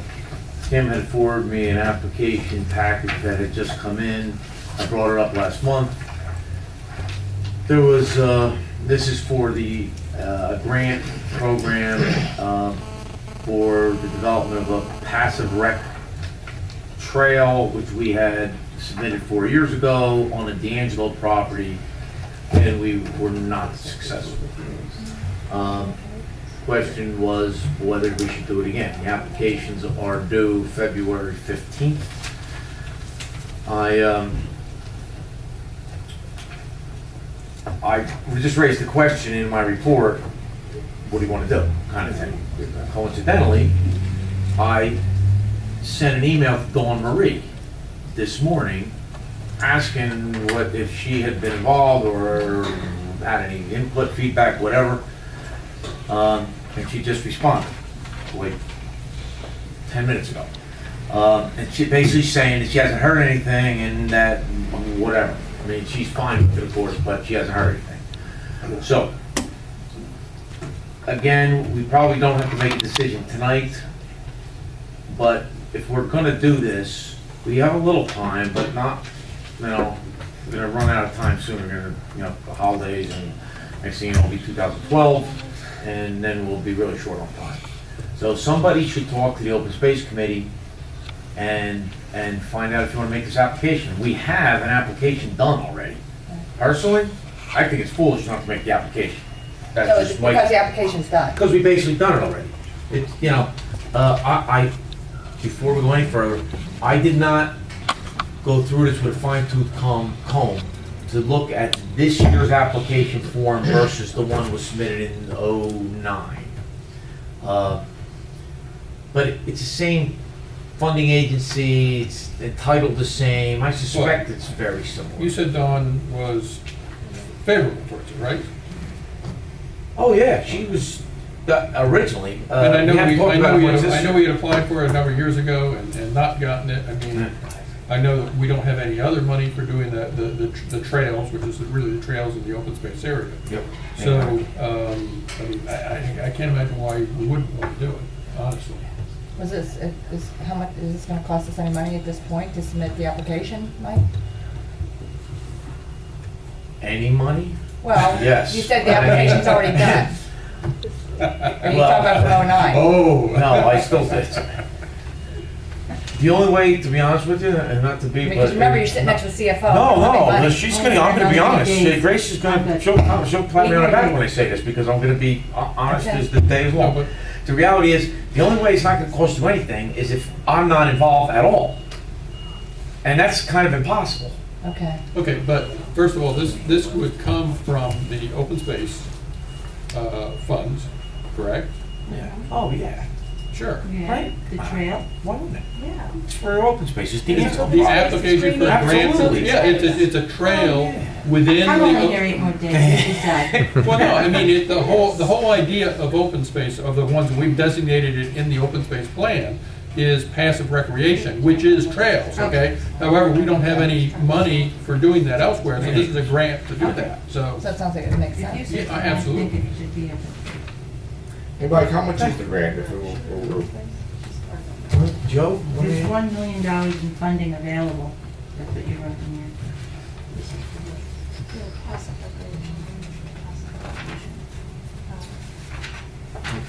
[SPEAKER 10] Tim had forwarded me an application package that had just come in. I brought it up last month. There was, this is for the grant program for the development of a passive rec trail, which we had submitted 4 years ago on a D'Angelo property, and we were not successful. Question was whether we should do it again. The applications are due February 15th. I just raised the question in my report, what do you want to do, kind of thing. Coincidentally, I sent an email to Dawn Marie this morning asking what, if she had been involved or had any input, feedback, whatever. And she just responded, like 10 minutes ago. And she basically saying that she hasn't heard anything and that whatever. I mean, she's fine with it, of course, but she hasn't heard anything. So, again, we probably don't have to make a decision tonight, but if we're gonna do this, we have a little time, but not, you know, we're gonna run out of time soon. We're gonna, you know, the holidays, and next thing you know, it'll be 2012, and then we'll be really short on time. So somebody should talk to the Open Space Committee and find out if you want to make this application. We have an application done already. Personally, I think it's foolish not to make the application. That's
[SPEAKER 7] No, it's
[SPEAKER 10] just
[SPEAKER 7] because the application's done.
[SPEAKER 10] because we basically done it already. It, you know, I before we go any further, I did not go through this with a fine-tooth comb to look at this year's application form versus the one that was submitted in '09. But it's the same funding agency, it's entitled the same. I suspect it's very similar.
[SPEAKER 1] You said Dawn was favorable towards it, right?
[SPEAKER 10] Oh, yeah, she was originally.
[SPEAKER 1] And I know
[SPEAKER 10] we have talked about it once this
[SPEAKER 1] I know
[SPEAKER 10] year.
[SPEAKER 1] we had applied for it a number of years ago and not gotten it. I mean, I know that we don't have any other money for doing the trails, which is really the trails in the open space area.
[SPEAKER 10] Yep.
[SPEAKER 1] So, I mean, I can't imagine why we wouldn't want to do it, honestly.
[SPEAKER 7] How much, is this gonna cost us any money at this point to submit the application, Mike?
[SPEAKER 10] Any money?
[SPEAKER 7] Well,
[SPEAKER 10] Yes.
[SPEAKER 7] you said the application's already done. Are you talking about from '09?
[SPEAKER 1] Oh.
[SPEAKER 10] No, I still did. The only way, to be honest with you, and not to be,
[SPEAKER 3] Because
[SPEAKER 10] but.
[SPEAKER 3] remember, you're sitting next to the CFO.
[SPEAKER 10] No, she's gonna, I'm gonna be honest, Grace is
[SPEAKER 7] I'm
[SPEAKER 10] gonna,
[SPEAKER 7] good.
[SPEAKER 10] she'll pat me on the back when I say this, because I'm gonna be honest as the day is long.
[SPEAKER 1] No, but-
[SPEAKER 10] The reality is, the only way it's not gonna cost you anything is if I'm not involved at all. And that's kind of impossible.
[SPEAKER 3] Okay.
[SPEAKER 1] Okay, but first of all, this would come from the open space funds, correct?
[SPEAKER 10] Yeah. Oh, yeah.
[SPEAKER 1] Sure.
[SPEAKER 10] Right?
[SPEAKER 7] The trail?
[SPEAKER 10] Why wouldn't it?
[SPEAKER 7] Yeah.
[SPEAKER 10] It's for open space, it's the answer.
[SPEAKER 1] The application for a grant,
[SPEAKER 10] Absolutely.
[SPEAKER 1] yeah, it's a trail
[SPEAKER 10] Oh, yeah.
[SPEAKER 7] I'm
[SPEAKER 1] within
[SPEAKER 7] only here
[SPEAKER 1] the.
[SPEAKER 7] 8 more days, you decide.
[SPEAKER 1] Well, no, I mean, the whole idea of open space, of the ones we've designated it in the open space plan, is passive recreation, which is trails, okay? However, we don't have any money for doing that elsewhere, so this is a grant to do that, so.
[SPEAKER 3] So that sounds like it makes
[SPEAKER 7] If you
[SPEAKER 3] sense.
[SPEAKER 7] said
[SPEAKER 1] Yeah,
[SPEAKER 7] that,
[SPEAKER 1] absolutely.
[SPEAKER 7] I think it should be a.
[SPEAKER 8] Hey, Mike, how much is the grant if it will?
[SPEAKER 10] Joe?
[SPEAKER 7] There's $1 million in funding available. That's what you wrote in here.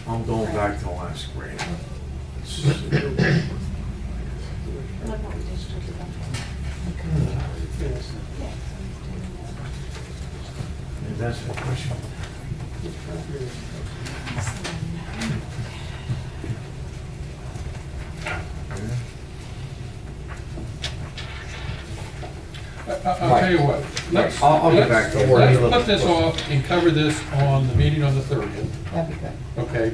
[SPEAKER 10] I'm going back to the last grade. That's the question.
[SPEAKER 1] I'll tell you what, let's.
[SPEAKER 10] I'll get back to it.
[SPEAKER 1] Let's put this off and cover this on the meeting on the 30th,
[SPEAKER 3] That'd be good.
[SPEAKER 1] okay?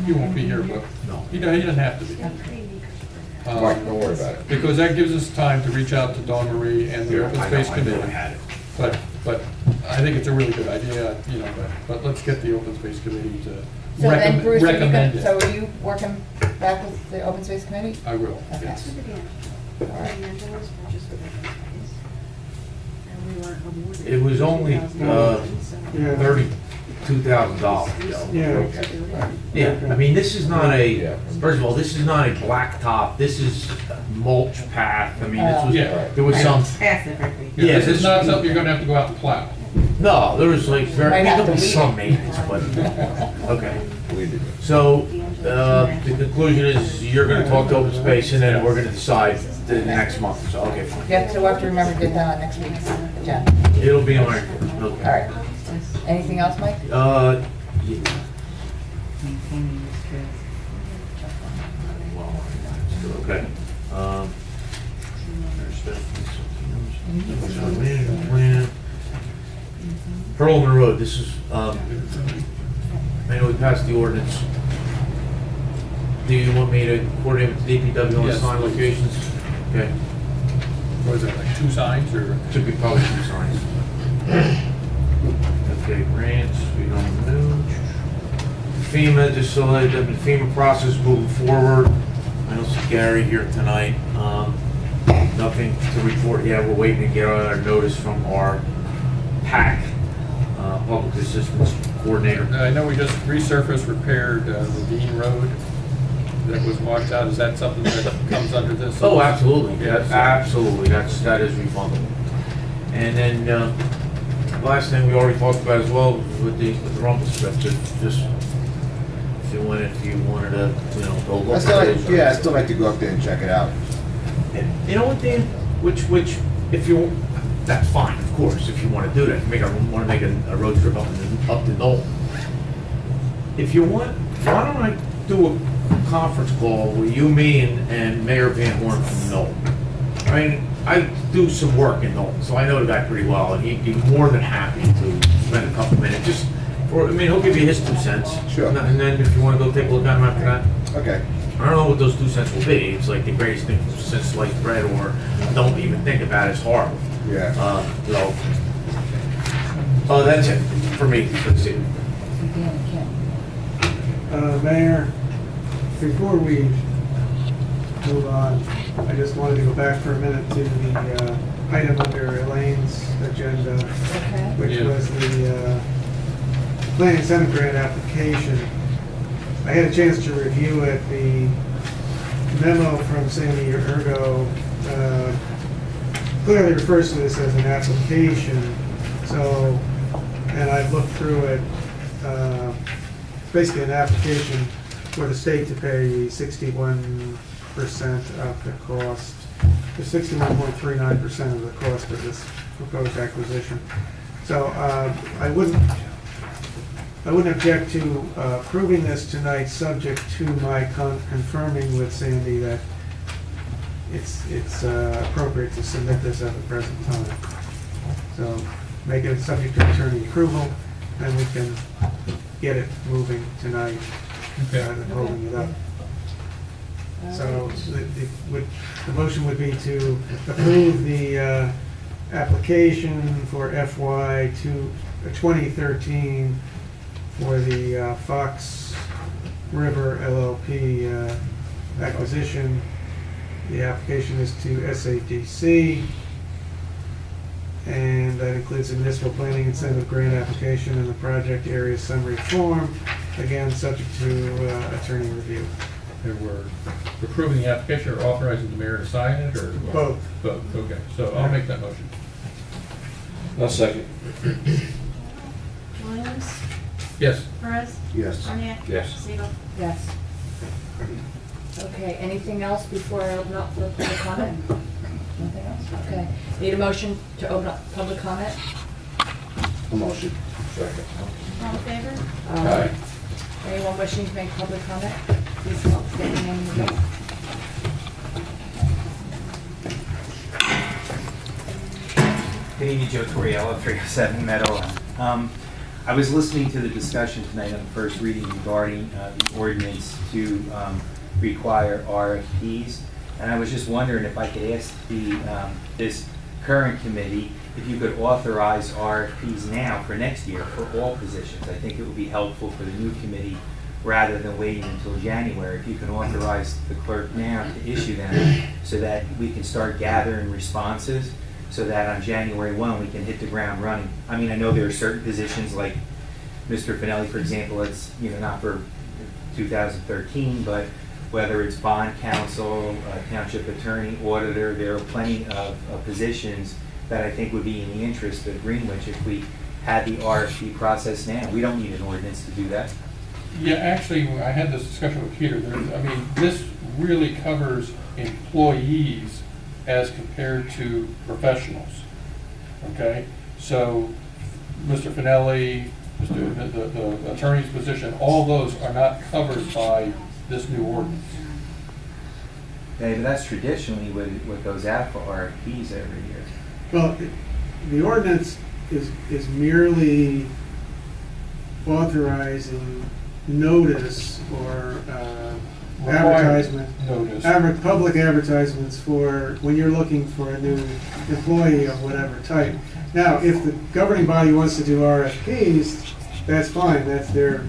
[SPEAKER 1] You won't be here, but
[SPEAKER 10] No.
[SPEAKER 1] he doesn't have to be.
[SPEAKER 8] Mike, don't worry about it.
[SPEAKER 1] Because that gives us time to reach out to Dawn Marie and the Open
[SPEAKER 10] I
[SPEAKER 1] Space
[SPEAKER 10] know, I knew I
[SPEAKER 1] Committee.
[SPEAKER 10] had it.
[SPEAKER 1] But I think it's a really good idea, you know, but let's get the Open Space Committee to
[SPEAKER 3] So then, Bruce, are you
[SPEAKER 1] recommend
[SPEAKER 3] gonna, so
[SPEAKER 1] it.
[SPEAKER 3] are you working back with the Open Space Committee?
[SPEAKER 1] I will,
[SPEAKER 3] Okay.
[SPEAKER 1] yes.
[SPEAKER 10] It was only,
[SPEAKER 2] Yeah.
[SPEAKER 10] $32,000.
[SPEAKER 2] Yeah.
[SPEAKER 10] Yeah, I mean, this is not a, first of all, this is not a blacktop, this is a mulch path, I mean, this was,
[SPEAKER 1] Yeah.
[SPEAKER 10] there was some,
[SPEAKER 7] Passive recreation.
[SPEAKER 10] Yeah,
[SPEAKER 1] This is not something you're gonna have to go out and plow.
[SPEAKER 10] no, there was like,
[SPEAKER 3] Might have
[SPEAKER 10] there'll
[SPEAKER 3] to
[SPEAKER 10] be
[SPEAKER 3] weed
[SPEAKER 10] some
[SPEAKER 3] it.
[SPEAKER 10] maintenance, but, okay.
[SPEAKER 8] We did it.
[SPEAKER 10] So, the conclusion is you're gonna talk to open space and then we're gonna decide the next month, so, okay, fine.
[SPEAKER 3] You have to have to remember to get that on next week's agenda.
[SPEAKER 10] It'll be on my,
[SPEAKER 3] All
[SPEAKER 10] okay.
[SPEAKER 3] right. Anything else, Mike?
[SPEAKER 10] Yeah.
[SPEAKER 7] Maintaining this trail.
[SPEAKER 10] Well, okay. Management plan. Perlman Road, this is, I know we passed the ordinance. Do you want me to coordinate with the DPW on the
[SPEAKER 1] Yes,
[SPEAKER 10] sign
[SPEAKER 1] please.
[SPEAKER 10] locations? Okay,
[SPEAKER 1] What is it, like 2 signs or?
[SPEAKER 10] should be probably 2 signs. Okay, grants, we don't know. FEMA, just so that the FEMA process moving forward. I don't see Gary here tonight. Nothing to report yet. We're waiting to get our notice from our PAC, Public Assistance Coordinator.
[SPEAKER 1] I know we just resurfaced, repaired the Dean Road that was washed out. Is that something that comes under this?
[SPEAKER 10] Oh, absolutely.
[SPEAKER 1] Yes.
[SPEAKER 10] Absolutely. That is refundable. And then, last thing we already talked about as well with the rumble strip, just if you wanted to, you know, go look
[SPEAKER 4] I
[SPEAKER 10] at
[SPEAKER 4] still
[SPEAKER 10] those.
[SPEAKER 4] like, yeah, I still like to go up there and check it out.
[SPEAKER 10] And you know what, Dan? Which, if you, that's fine, of course, if you want to do that. If you want to make a road trip up to Knoll. If you want, why don't I do a conference call with you, me, and Mayor Van Horn from Knoll? I mean, I do some work in Knoll, so I know the guy pretty well, and he'd be more than happy to spend a couple minutes, just, I mean, he'll give you his 2 cents.
[SPEAKER 4] Sure.
[SPEAKER 10] And then if you want to go take a look at him after that.
[SPEAKER 4] Okay.
[SPEAKER 10] I don't know what those 2 cents will be. It's like the greatest thing since sliced bread, or don't even think about it. It's horrible.
[SPEAKER 4] Yeah.
[SPEAKER 10] So, that's it for me. Let's see.
[SPEAKER 3] Dan and Kim.
[SPEAKER 2] Mayor, before we move on, I just wanted to go back for a minute to the item under Elaine's agenda,
[SPEAKER 3] Okay.
[SPEAKER 2] which
[SPEAKER 1] Yeah.
[SPEAKER 2] was the planning incentive grant application. I had a chance to review it. The memo from Sammy Ergo clearly refers to this as an application. So, and I've looked through it. It's basically an application for the state to pay of the cost, to 61.39% of the cost of this proposed acquisition. So I wouldn't object to approving this tonight, subject to my confirming with Sandy that it's appropriate to submit this at the present time. So make it subject to attorney approval, and we can get it moving tonight rather than holding it up. So the motion would be to approve the application for FY 2013 for the Fox River LLP acquisition. The application is to SADC, and that includes a municipal planning incentive grant application and the project area summary form, again, subject to attorney review.
[SPEAKER 1] And we're approving the application or authorizing the mayor to sign it, or?
[SPEAKER 2] Both.
[SPEAKER 1] Both, okay. So I'll make that motion.
[SPEAKER 8] I'll second.
[SPEAKER 5] Williams,
[SPEAKER 1] Yes.
[SPEAKER 5] Perez,
[SPEAKER 4] Yes.
[SPEAKER 5] Barnett,
[SPEAKER 8] Yes.
[SPEAKER 5] Siegel.
[SPEAKER 3] Yes. Okay, anything else before I open up for public comment? Nothing else? Okay. Need a motion to open up public comment?
[SPEAKER 8] Motion. Second.
[SPEAKER 5] All in favor?
[SPEAKER 1] Aye.
[SPEAKER 3] Anyone wishing to make public comment? Please come up, state your name and address.
[SPEAKER 6] Good evening, Joe Toriello, 307 Meadow. I was listening to the discussion tonight on the first reading regarding the ordinance to require RFPs, and I was just wondering if I could ask this current committee if you could authorize RFPs now for next year for all positions. I think it would be helpful for the new committee rather than waiting until January. If you can authorize the clerk now to issue them so that we can start gathering responses, so that on January 1, we can hit the ground running. I mean, I know there are certain positions like Mr. Finelli, for example, it's, not for 2013, but whether it's bond counsel, township attorney, auditor, there are plenty of positions that I think would be in the interest of Greenwich if we had the RFP process now. We don't need an ordinance to do that.
[SPEAKER 1] Yeah, actually, I had this discussion with Peter. This really covers employees as compared to professionals. Okay? So, Mr. Finelli, the attorney's position, all those are not covered by this new ordinance.
[SPEAKER 6] Okay, but that's traditionally what goes out for RFPs every year.
[SPEAKER 2] Well, the ordinance is merely authorizing notice or advertisement,
[SPEAKER 1] Notice.
[SPEAKER 2] public advertisements for when you're looking for a new employee of whatever type. Now, if the governing body wants to do RFPs, that's fine, that's their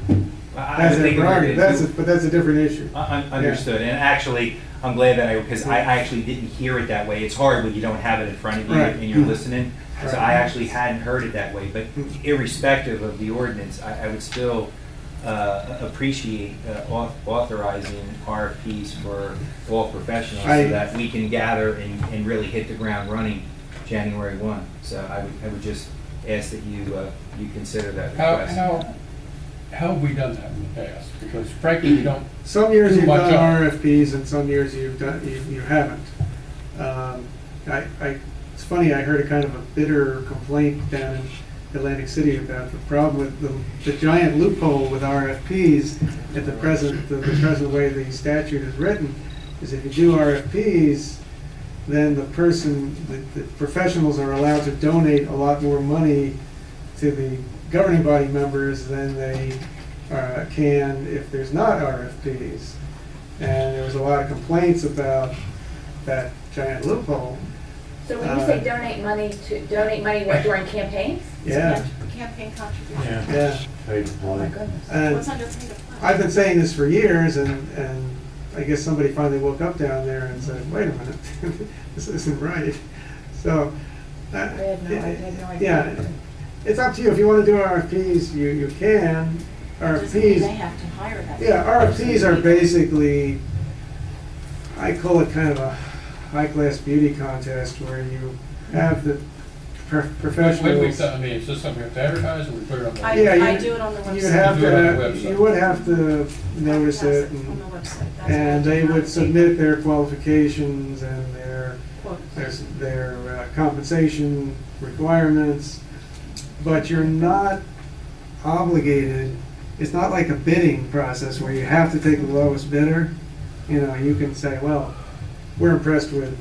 [SPEAKER 2] prerogative, but that's a different issue.
[SPEAKER 6] Understood, and actually, I'm glad that because I actually didn't hear it that way. It's hard when you don't have it in front of you
[SPEAKER 2] Right.
[SPEAKER 6] and you're listening. So
[SPEAKER 2] Right.
[SPEAKER 6] I actually hadn't heard it that way, but irrespective of the ordinance, I would still appreciate authorizing RFPs for all professionals so that we can gather and really hit the ground running January 1. So I would just ask that you consider that request.
[SPEAKER 1] How have we done that in the past? Because frankly, we don't.
[SPEAKER 2] Some years
[SPEAKER 1] Too
[SPEAKER 2] you've
[SPEAKER 1] much
[SPEAKER 2] done
[SPEAKER 1] of-
[SPEAKER 2] RFPs and some years you haven't. It's funny, I heard a kind of a bitter complaint down in Atlantic City about the problem with the giant loophole with RFPs at the present way the statute is written, is if you do RFPs, then the professionals are allowed to donate a lot more money to the governing body members than they can if there's not RFPs. And there was a lot of complaints about that giant loophole.
[SPEAKER 3] So when you say donate money what, during campaigns?
[SPEAKER 2] Yeah,
[SPEAKER 5] Campaign contribution.
[SPEAKER 2] yeah.
[SPEAKER 3] Oh my goodness.
[SPEAKER 2] And
[SPEAKER 5] What's under free to play?
[SPEAKER 2] I've been saying this for years, and I guess somebody finally woke up down there and said, wait a minute, this isn't right. So,
[SPEAKER 3] I had no idea.
[SPEAKER 2] yeah, it's up to you. If you want to do RFPs, you can.
[SPEAKER 5] Doesn't mean they
[SPEAKER 2] RFPs,
[SPEAKER 5] have to hire that.
[SPEAKER 2] yeah, RFPs are basically, I call it kind of a high-class beauty contest where you have the
[SPEAKER 1] When we,
[SPEAKER 2] professionals.
[SPEAKER 1] I mean, is this something we have to advertise, or we put it on the?
[SPEAKER 2] Yeah,
[SPEAKER 5] I
[SPEAKER 2] you-
[SPEAKER 5] do it on the website.
[SPEAKER 2] You'd have
[SPEAKER 1] You do it on the
[SPEAKER 2] to,
[SPEAKER 1] website.
[SPEAKER 2] you would have to notice
[SPEAKER 5] Pass
[SPEAKER 2] it,
[SPEAKER 5] On
[SPEAKER 2] and
[SPEAKER 5] the website. That's
[SPEAKER 2] and
[SPEAKER 5] what
[SPEAKER 2] they
[SPEAKER 5] I
[SPEAKER 2] would
[SPEAKER 5] see.
[SPEAKER 2] submit their qualifications and
[SPEAKER 5] Quotes.
[SPEAKER 2] their compensation requirements, but you're not obligated, it's not like a bidding process where you have to take the lowest bidder. You know, you can say, well, we're impressed with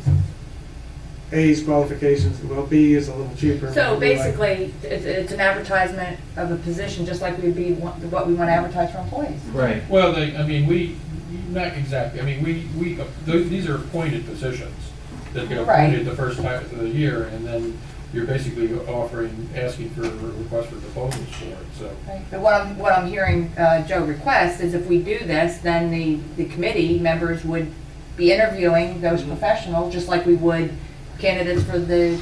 [SPEAKER 2] A's qualifications, well, B is a little cheaper.
[SPEAKER 3] So
[SPEAKER 2] We like-
[SPEAKER 3] basically, it's an advertisement of a position, just like we'd be, what we want to advertise for employees.
[SPEAKER 6] Right.
[SPEAKER 1] Well, I mean, not exactly, I mean, these are appointed positions that get
[SPEAKER 3] Right.
[SPEAKER 1] appointed the first time of the year, and then you're basically asking for a request for proposals for it, so.
[SPEAKER 3] Right. But what I'm hearing Joe request is if we do this, then the committee members would be interviewing those professionals, just like we would candidates for the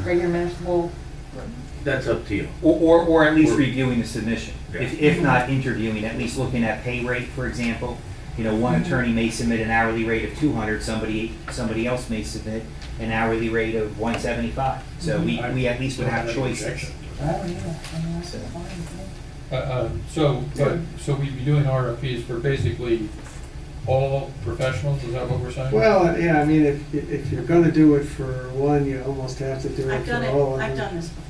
[SPEAKER 3] regular municipal.
[SPEAKER 10] That's up to you.
[SPEAKER 6] Or at least reviewing the submission. If not interviewing, at least looking at pay rate, for example. You know, one attorney may submit an hourly rate of 200, somebody else may submit an hourly rate of 175. So we at least would have choices.
[SPEAKER 1] So we'd be doing RFPs for basically all professionals, is that what we're saying?
[SPEAKER 2] Well, yeah, I mean, if you're gonna do it for one, you almost have to do it
[SPEAKER 5] I've done
[SPEAKER 2] for
[SPEAKER 5] it,
[SPEAKER 2] all of
[SPEAKER 5] I've
[SPEAKER 2] them.
[SPEAKER 5] done this before.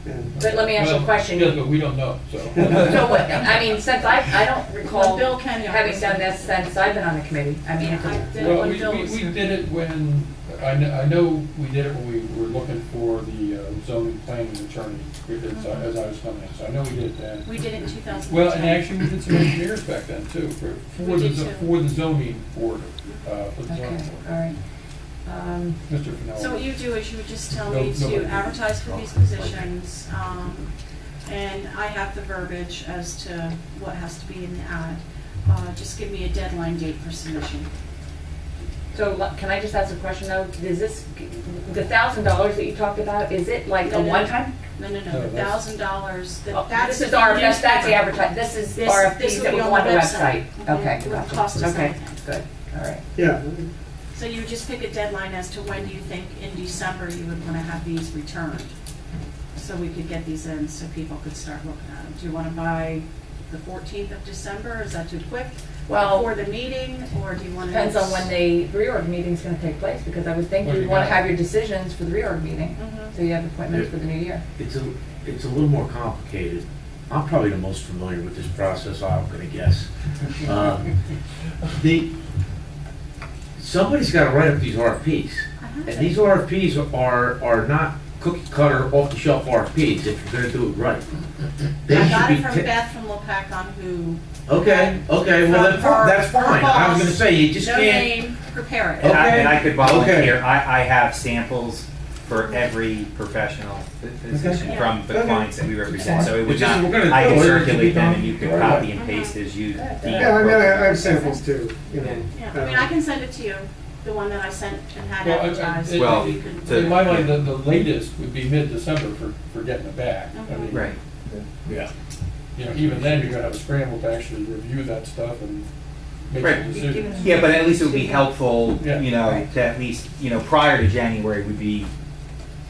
[SPEAKER 2] And-
[SPEAKER 3] But let me ask you a
[SPEAKER 1] Well,
[SPEAKER 3] question.
[SPEAKER 1] Yeah, but we don't know, so.
[SPEAKER 3] So what, I mean, since I don't recall
[SPEAKER 5] Bill Kenny
[SPEAKER 3] having
[SPEAKER 5] always
[SPEAKER 3] done
[SPEAKER 5] did.
[SPEAKER 3] this since I've been on the committee. I mean,
[SPEAKER 5] I did it
[SPEAKER 1] Well,
[SPEAKER 5] when
[SPEAKER 1] we
[SPEAKER 5] Bill was here.
[SPEAKER 1] did it when, I know we did it when we were looking for the zoning planning attorney, as I was coming in, so I know we did it then.
[SPEAKER 5] We did it in 2010.
[SPEAKER 1] Well, and actually, we did some engineers back then too, for
[SPEAKER 5] We did too.
[SPEAKER 1] the zoning board, for the
[SPEAKER 3] Okay,
[SPEAKER 1] zoning
[SPEAKER 3] all
[SPEAKER 1] board.
[SPEAKER 3] right.
[SPEAKER 1] Mr. Fennell.
[SPEAKER 5] So what you do is you would just tell
[SPEAKER 1] No,
[SPEAKER 5] me
[SPEAKER 1] no.
[SPEAKER 5] to advertise for these positions, and I have the verbiage as to what has to be in the ad. Just give me a deadline date for submission.
[SPEAKER 3] So can I just ask a question though? Is this, the $1,000 that you talked about, is it like a
[SPEAKER 5] No, no.
[SPEAKER 3] one-time?
[SPEAKER 5] No,
[SPEAKER 1] No,
[SPEAKER 5] the
[SPEAKER 1] that's-
[SPEAKER 5] $1,000,
[SPEAKER 3] Oh,
[SPEAKER 5] that's.
[SPEAKER 3] This is
[SPEAKER 5] the
[SPEAKER 3] RFP, that's the
[SPEAKER 5] newspaper.
[SPEAKER 3] advertise, this is
[SPEAKER 5] This
[SPEAKER 3] RFPs
[SPEAKER 5] would
[SPEAKER 3] that
[SPEAKER 5] be
[SPEAKER 3] will
[SPEAKER 5] on
[SPEAKER 3] go on the
[SPEAKER 5] the
[SPEAKER 3] website.
[SPEAKER 5] website.
[SPEAKER 3] Okay,
[SPEAKER 5] It would
[SPEAKER 3] gotcha.
[SPEAKER 5] cost us
[SPEAKER 3] Okay,
[SPEAKER 5] nothing.
[SPEAKER 3] good, all right.
[SPEAKER 2] Yeah,
[SPEAKER 5] So you would just pick a deadline as to when do you think in December you would want to have these returned? So we could get these in so people could start looking at them. Do you want to buy the 14th of December? Is that too quick?
[SPEAKER 3] Well,
[SPEAKER 5] Before the meeting, or do you want to?
[SPEAKER 3] depends on when the reorg meeting's gonna take place, because I would think
[SPEAKER 1] Well,
[SPEAKER 3] you'd
[SPEAKER 1] you
[SPEAKER 3] wanna
[SPEAKER 1] got it.
[SPEAKER 3] have your decisions for the reorg meeting,
[SPEAKER 5] Mhm.
[SPEAKER 3] so you have appointments for the new year.
[SPEAKER 10] It's a little more complicated. I'm probably the most familiar with this process, I'm gonna guess. Somebody's gotta write up these RFPs. And these RFPs are not cookie cutter, off the shelf RFPs, if you're gonna do it right. They
[SPEAKER 5] I
[SPEAKER 10] should
[SPEAKER 5] got
[SPEAKER 10] be
[SPEAKER 5] it from
[SPEAKER 10] ta-
[SPEAKER 5] Beth from LoPac on who.
[SPEAKER 10] Okay, well, that's
[SPEAKER 5] From her-
[SPEAKER 10] that's fine.
[SPEAKER 5] her
[SPEAKER 10] I was
[SPEAKER 5] boss,
[SPEAKER 10] gonna say, you just
[SPEAKER 5] No
[SPEAKER 10] can't.
[SPEAKER 5] name, prepare it.
[SPEAKER 10] Okay.
[SPEAKER 6] And I could
[SPEAKER 10] Okay.
[SPEAKER 6] volunteer, I have samples for every professional position
[SPEAKER 5] Okay.
[SPEAKER 6] from the
[SPEAKER 10] Okay.
[SPEAKER 6] clients that we represent, so it would
[SPEAKER 10] Which is what
[SPEAKER 6] not,
[SPEAKER 10] we're gonna
[SPEAKER 6] I
[SPEAKER 10] do.
[SPEAKER 6] could
[SPEAKER 10] It should
[SPEAKER 6] circulate
[SPEAKER 10] be
[SPEAKER 6] them
[SPEAKER 10] done.
[SPEAKER 6] and you could
[SPEAKER 10] Right.
[SPEAKER 6] copy and paste as you deem
[SPEAKER 2] yeah, I mean, I
[SPEAKER 6] appropriate.
[SPEAKER 2] have samples too, you know.
[SPEAKER 5] Yeah, I mean, I can send it to you, the one that I sent and had
[SPEAKER 1] Well,
[SPEAKER 5] advertised.
[SPEAKER 6] Well,
[SPEAKER 5] You could-
[SPEAKER 6] to-
[SPEAKER 1] In my mind, the latest would be mid-December for getting it back. I mean,
[SPEAKER 6] Right.
[SPEAKER 10] Yeah.
[SPEAKER 1] You know, even then, you're gonna have a scramble to actually review that stuff and make
[SPEAKER 6] Right.
[SPEAKER 1] some decisions.
[SPEAKER 6] Yeah, but at least it would be helpful,
[SPEAKER 1] Yeah.
[SPEAKER 6] you know, to at least, you know, prior to January would be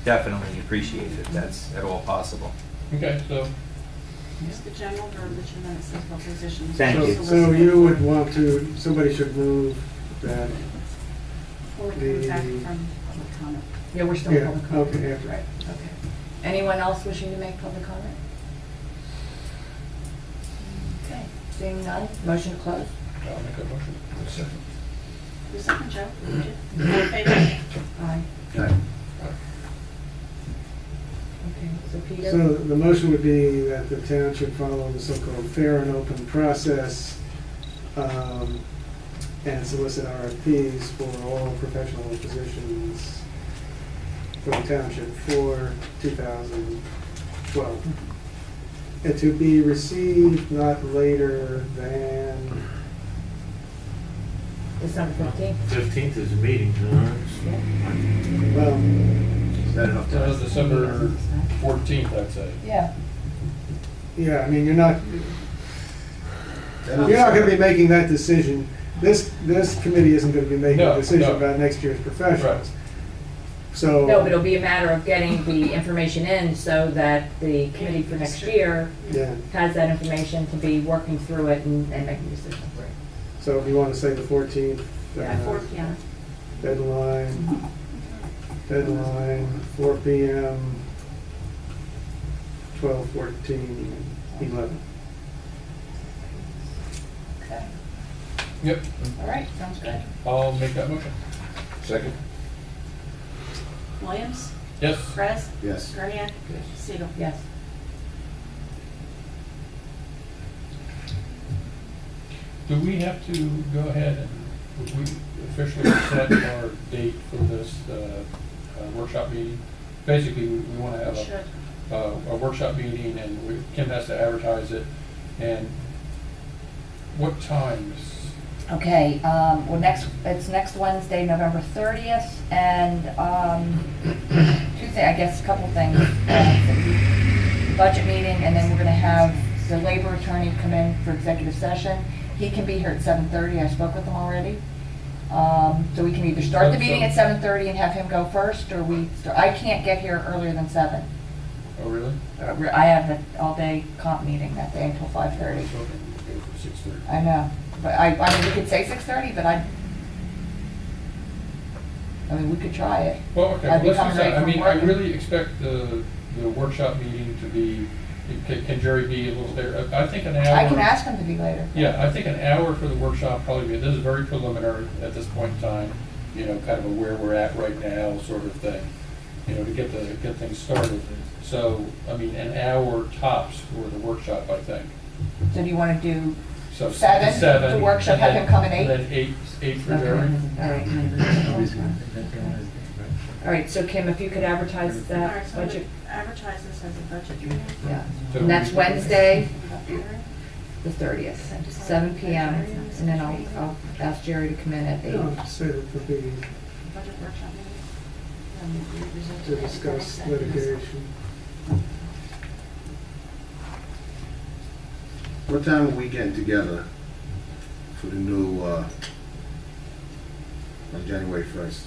[SPEAKER 6] definitely appreciated if that's at all possible.
[SPEAKER 1] Okay, so,
[SPEAKER 5] Just the general verbiage and then it says what positions.
[SPEAKER 6] Thank you.
[SPEAKER 2] So you would want to, somebody should move that,
[SPEAKER 5] Or we come back from public comment.
[SPEAKER 3] Yeah, we're still in
[SPEAKER 2] Yeah,
[SPEAKER 3] public comment.
[SPEAKER 2] okay, after.
[SPEAKER 3] Right, okay. Anyone else wishing to make public comment? Okay, seeing none, motion to close?
[SPEAKER 1] I'll make a motion.
[SPEAKER 5] Your second, Joe? All in favor?
[SPEAKER 3] Aye.
[SPEAKER 4] Okay.
[SPEAKER 3] Okay, so Peter?
[SPEAKER 2] so the motion would be that the town should follow the so-called fair and open process, and solicit RFPs for all professional positions for the township for 2012. And to be received not later than,
[SPEAKER 3] December 15th?
[SPEAKER 10] 15th is a meeting,
[SPEAKER 2] well,
[SPEAKER 4] Is that enough
[SPEAKER 1] So
[SPEAKER 4] time?
[SPEAKER 1] December 14th, I'd say.
[SPEAKER 3] Yeah.
[SPEAKER 2] yeah, I mean, you're not gonna be making that decision. This committee isn't gonna be making
[SPEAKER 1] No,
[SPEAKER 2] a decision
[SPEAKER 1] no.
[SPEAKER 2] about next year's professionals. So.
[SPEAKER 3] No, but it'll be a matter of getting the information in so that the committee for next year
[SPEAKER 2] Yeah,
[SPEAKER 3] has that information to be working through it and making decisions.
[SPEAKER 2] so if you want to say the 14th.
[SPEAKER 5] At 4 p.m.
[SPEAKER 2] Deadline, 4 p.m., 12, 14, 11.
[SPEAKER 7] Okay.
[SPEAKER 1] Yep,
[SPEAKER 7] All right, sounds good.
[SPEAKER 1] I'll make that motion.
[SPEAKER 8] Second?
[SPEAKER 5] Williams,
[SPEAKER 1] Yes.
[SPEAKER 5] Perez,
[SPEAKER 4] Yes.
[SPEAKER 5] Grenier, Siegel.
[SPEAKER 3] Yes.
[SPEAKER 1] Do we have to go ahead and would we officially set our date for this workshop meeting? Basically, we want to have
[SPEAKER 5] Should.
[SPEAKER 1] a workshop meeting, and Kim has to advertise it. And what times?
[SPEAKER 3] Okay, well, it's next Wednesday, November 30th, and Tuesday, I guess, a couple things. Budget meeting, and then we're gonna have the labor attorney come in for executive session. He can be here at 7:30, I spoke with him already. So we can either start the meeting at 7:30 and have him go first, or I can't get here earlier than 7.
[SPEAKER 1] Oh, really?
[SPEAKER 3] I have an all-day comp meeting that day until 5:30.
[SPEAKER 1] 6:30.
[SPEAKER 3] I know, but I mean, we could say 6:30, but I mean, we could try it.
[SPEAKER 1] Well, okay,
[SPEAKER 3] I'd be
[SPEAKER 1] let's
[SPEAKER 3] coming
[SPEAKER 1] do that.
[SPEAKER 3] right
[SPEAKER 1] I
[SPEAKER 3] from
[SPEAKER 1] mean, I
[SPEAKER 3] work.
[SPEAKER 1] really expect the workshop meeting to be, can Jerry be a little later? I think an hour.
[SPEAKER 3] I can ask him to be later.
[SPEAKER 1] Yeah, I think an hour for the workshop probably, this is very preliminary at this point in time, kind of a where we're at right now sort of thing, to get things started. So, I mean, an hour tops for the workshop, I think.
[SPEAKER 3] So do you want to do
[SPEAKER 1] So
[SPEAKER 3] 7, the workshop, have him come at 8?
[SPEAKER 1] And then 8 for Jerry.
[SPEAKER 3] All right. All right, so Kim, if you could advertise
[SPEAKER 5] All
[SPEAKER 3] that
[SPEAKER 5] right, so
[SPEAKER 3] budget,
[SPEAKER 5] advertise this as a budget meeting.
[SPEAKER 3] yeah.
[SPEAKER 1] So
[SPEAKER 3] And that's
[SPEAKER 1] we-
[SPEAKER 3] Wednesday, the 30th, 7 PM, and then I'll ask Jerry to come in at 8.
[SPEAKER 2] No, say that for the,
[SPEAKER 5] Budget workshop meeting.
[SPEAKER 2] to discuss litigation.
[SPEAKER 4] What time are we getting together for the new, on January 1st?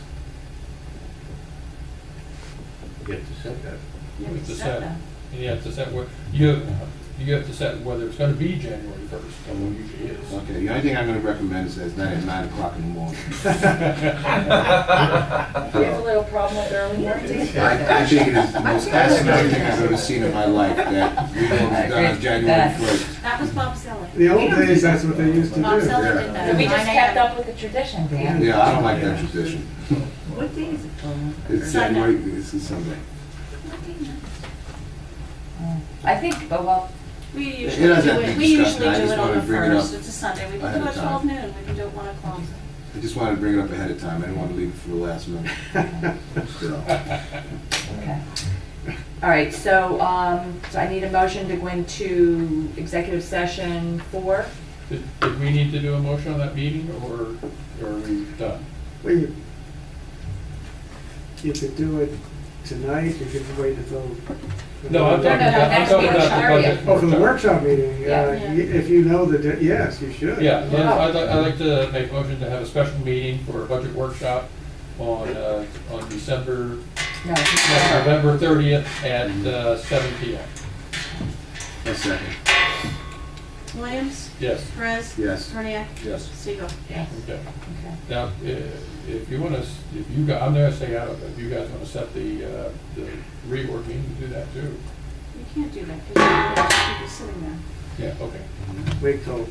[SPEAKER 10] You have to set that.
[SPEAKER 5] You
[SPEAKER 1] have
[SPEAKER 5] have
[SPEAKER 1] to
[SPEAKER 5] to
[SPEAKER 1] set-
[SPEAKER 5] set that.
[SPEAKER 1] You have to set what, you have to set whether it's gonna be January 1st, and it usually is.
[SPEAKER 4] Okay, the only thing I'm gonna recommend is that at 9 o'clock in the morning.
[SPEAKER 3] Do you have a little problem with early mornings?
[SPEAKER 4] I think it is the most fascinating thing I've ever seen in my life, that we will be done on January 1st.
[SPEAKER 5] That was Bob Selleck.
[SPEAKER 2] The old days, that's what they used to
[SPEAKER 5] Bob
[SPEAKER 2] do.
[SPEAKER 5] Selleck
[SPEAKER 4] Yeah.
[SPEAKER 5] did that.
[SPEAKER 3] We just
[SPEAKER 5] 9
[SPEAKER 3] kept
[SPEAKER 5] a.m.
[SPEAKER 3] up with the tradition, Dan.
[SPEAKER 4] Yeah, I don't like that tradition.
[SPEAKER 7] What day is it, Paul?
[SPEAKER 4] It's
[SPEAKER 5] Sunday.
[SPEAKER 4] January, it's a Sunday.
[SPEAKER 3] I think, well,
[SPEAKER 5] We
[SPEAKER 4] It
[SPEAKER 5] usually
[SPEAKER 4] doesn't
[SPEAKER 5] do
[SPEAKER 4] have to
[SPEAKER 5] it,
[SPEAKER 4] be
[SPEAKER 5] we
[SPEAKER 4] discussed,
[SPEAKER 5] usually
[SPEAKER 4] I
[SPEAKER 5] do
[SPEAKER 4] just
[SPEAKER 5] it on
[SPEAKER 4] wanted
[SPEAKER 5] the
[SPEAKER 4] to bring it
[SPEAKER 5] first,
[SPEAKER 4] up
[SPEAKER 5] it's a Sunday, we can
[SPEAKER 4] ahead
[SPEAKER 5] do
[SPEAKER 4] of
[SPEAKER 5] it at
[SPEAKER 4] time.
[SPEAKER 5] 12 noon, we can do it 1 o'clock.
[SPEAKER 4] I just wanted to bring it up ahead of time, I didn't want to leave it for the last minute. So,
[SPEAKER 3] okay. All right, so I need a motion to go into executive session 4.
[SPEAKER 1] Did we need to do a motion on that meeting, or are we done?
[SPEAKER 2] Well, you could do it tonight, you could wait until.
[SPEAKER 1] No, I'm talking about, I'm
[SPEAKER 3] next
[SPEAKER 1] talking
[SPEAKER 3] meeting,
[SPEAKER 1] about the
[SPEAKER 3] sorry.
[SPEAKER 1] budget.
[SPEAKER 2] Oh, for the workshop meeting,
[SPEAKER 3] Yeah.
[SPEAKER 2] if you know the, yes, you should.
[SPEAKER 1] Yeah, I'd like to make a motion to have a special meeting for a budget workshop on December,
[SPEAKER 3] No,
[SPEAKER 1] November 30th at 7 PM.
[SPEAKER 4] a second.
[SPEAKER 5] Williams,
[SPEAKER 1] Yes.
[SPEAKER 5] Perez,
[SPEAKER 4] Yes.
[SPEAKER 5] Grenier,
[SPEAKER 8] Yes.
[SPEAKER 5] Siegel.
[SPEAKER 3] yes,
[SPEAKER 1] Okay.
[SPEAKER 3] okay.
[SPEAKER 1] Now, if you want to, I'm going to stay out of it, if you guys want to set the reorg meeting, do that too.
[SPEAKER 5] You can't do that, because you're people sitting there.
[SPEAKER 1] Yeah, okay,
[SPEAKER 2] Wait till,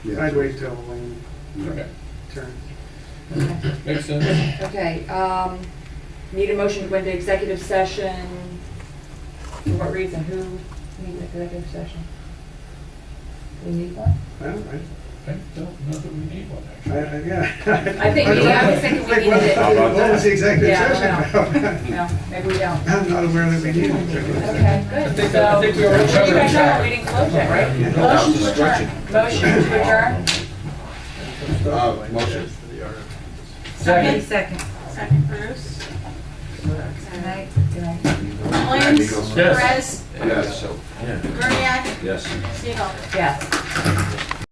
[SPEAKER 4] Yeah.
[SPEAKER 2] I'd wait till Wayne
[SPEAKER 1] okay.
[SPEAKER 2] turns.
[SPEAKER 1] Makes sense.
[SPEAKER 3] Okay, need a motion to go into executive session. For what reason? Who needs executive session? We need one?
[SPEAKER 2] I don't know.
[SPEAKER 1] I don't know that we need one, actually.
[SPEAKER 2] Yeah.
[SPEAKER 3] I think I was thinking we
[SPEAKER 2] Like,
[SPEAKER 3] needed it.
[SPEAKER 2] What was the executive
[SPEAKER 3] Yeah,
[SPEAKER 2] session about?
[SPEAKER 3] No, maybe we don't.
[SPEAKER 2] I'm not aware that we need it.
[SPEAKER 3] Okay, good.
[SPEAKER 1] I think we already
[SPEAKER 3] So,
[SPEAKER 1] covered
[SPEAKER 3] you guys
[SPEAKER 1] that.
[SPEAKER 3] know we didn't close yet, right?
[SPEAKER 5] Motion to adjourn.
[SPEAKER 3] Motion to adjourn?
[SPEAKER 4] Motion.
[SPEAKER 3] Second.
[SPEAKER 5] Second, Bruce.
[SPEAKER 3] Good night. Good night.
[SPEAKER 5] Williams,
[SPEAKER 1] Yes.
[SPEAKER 5] Perez,
[SPEAKER 4] Yes.
[SPEAKER 5] Grenier,
[SPEAKER 8] Yes.
[SPEAKER 5] Siegel.
[SPEAKER 3] Yes.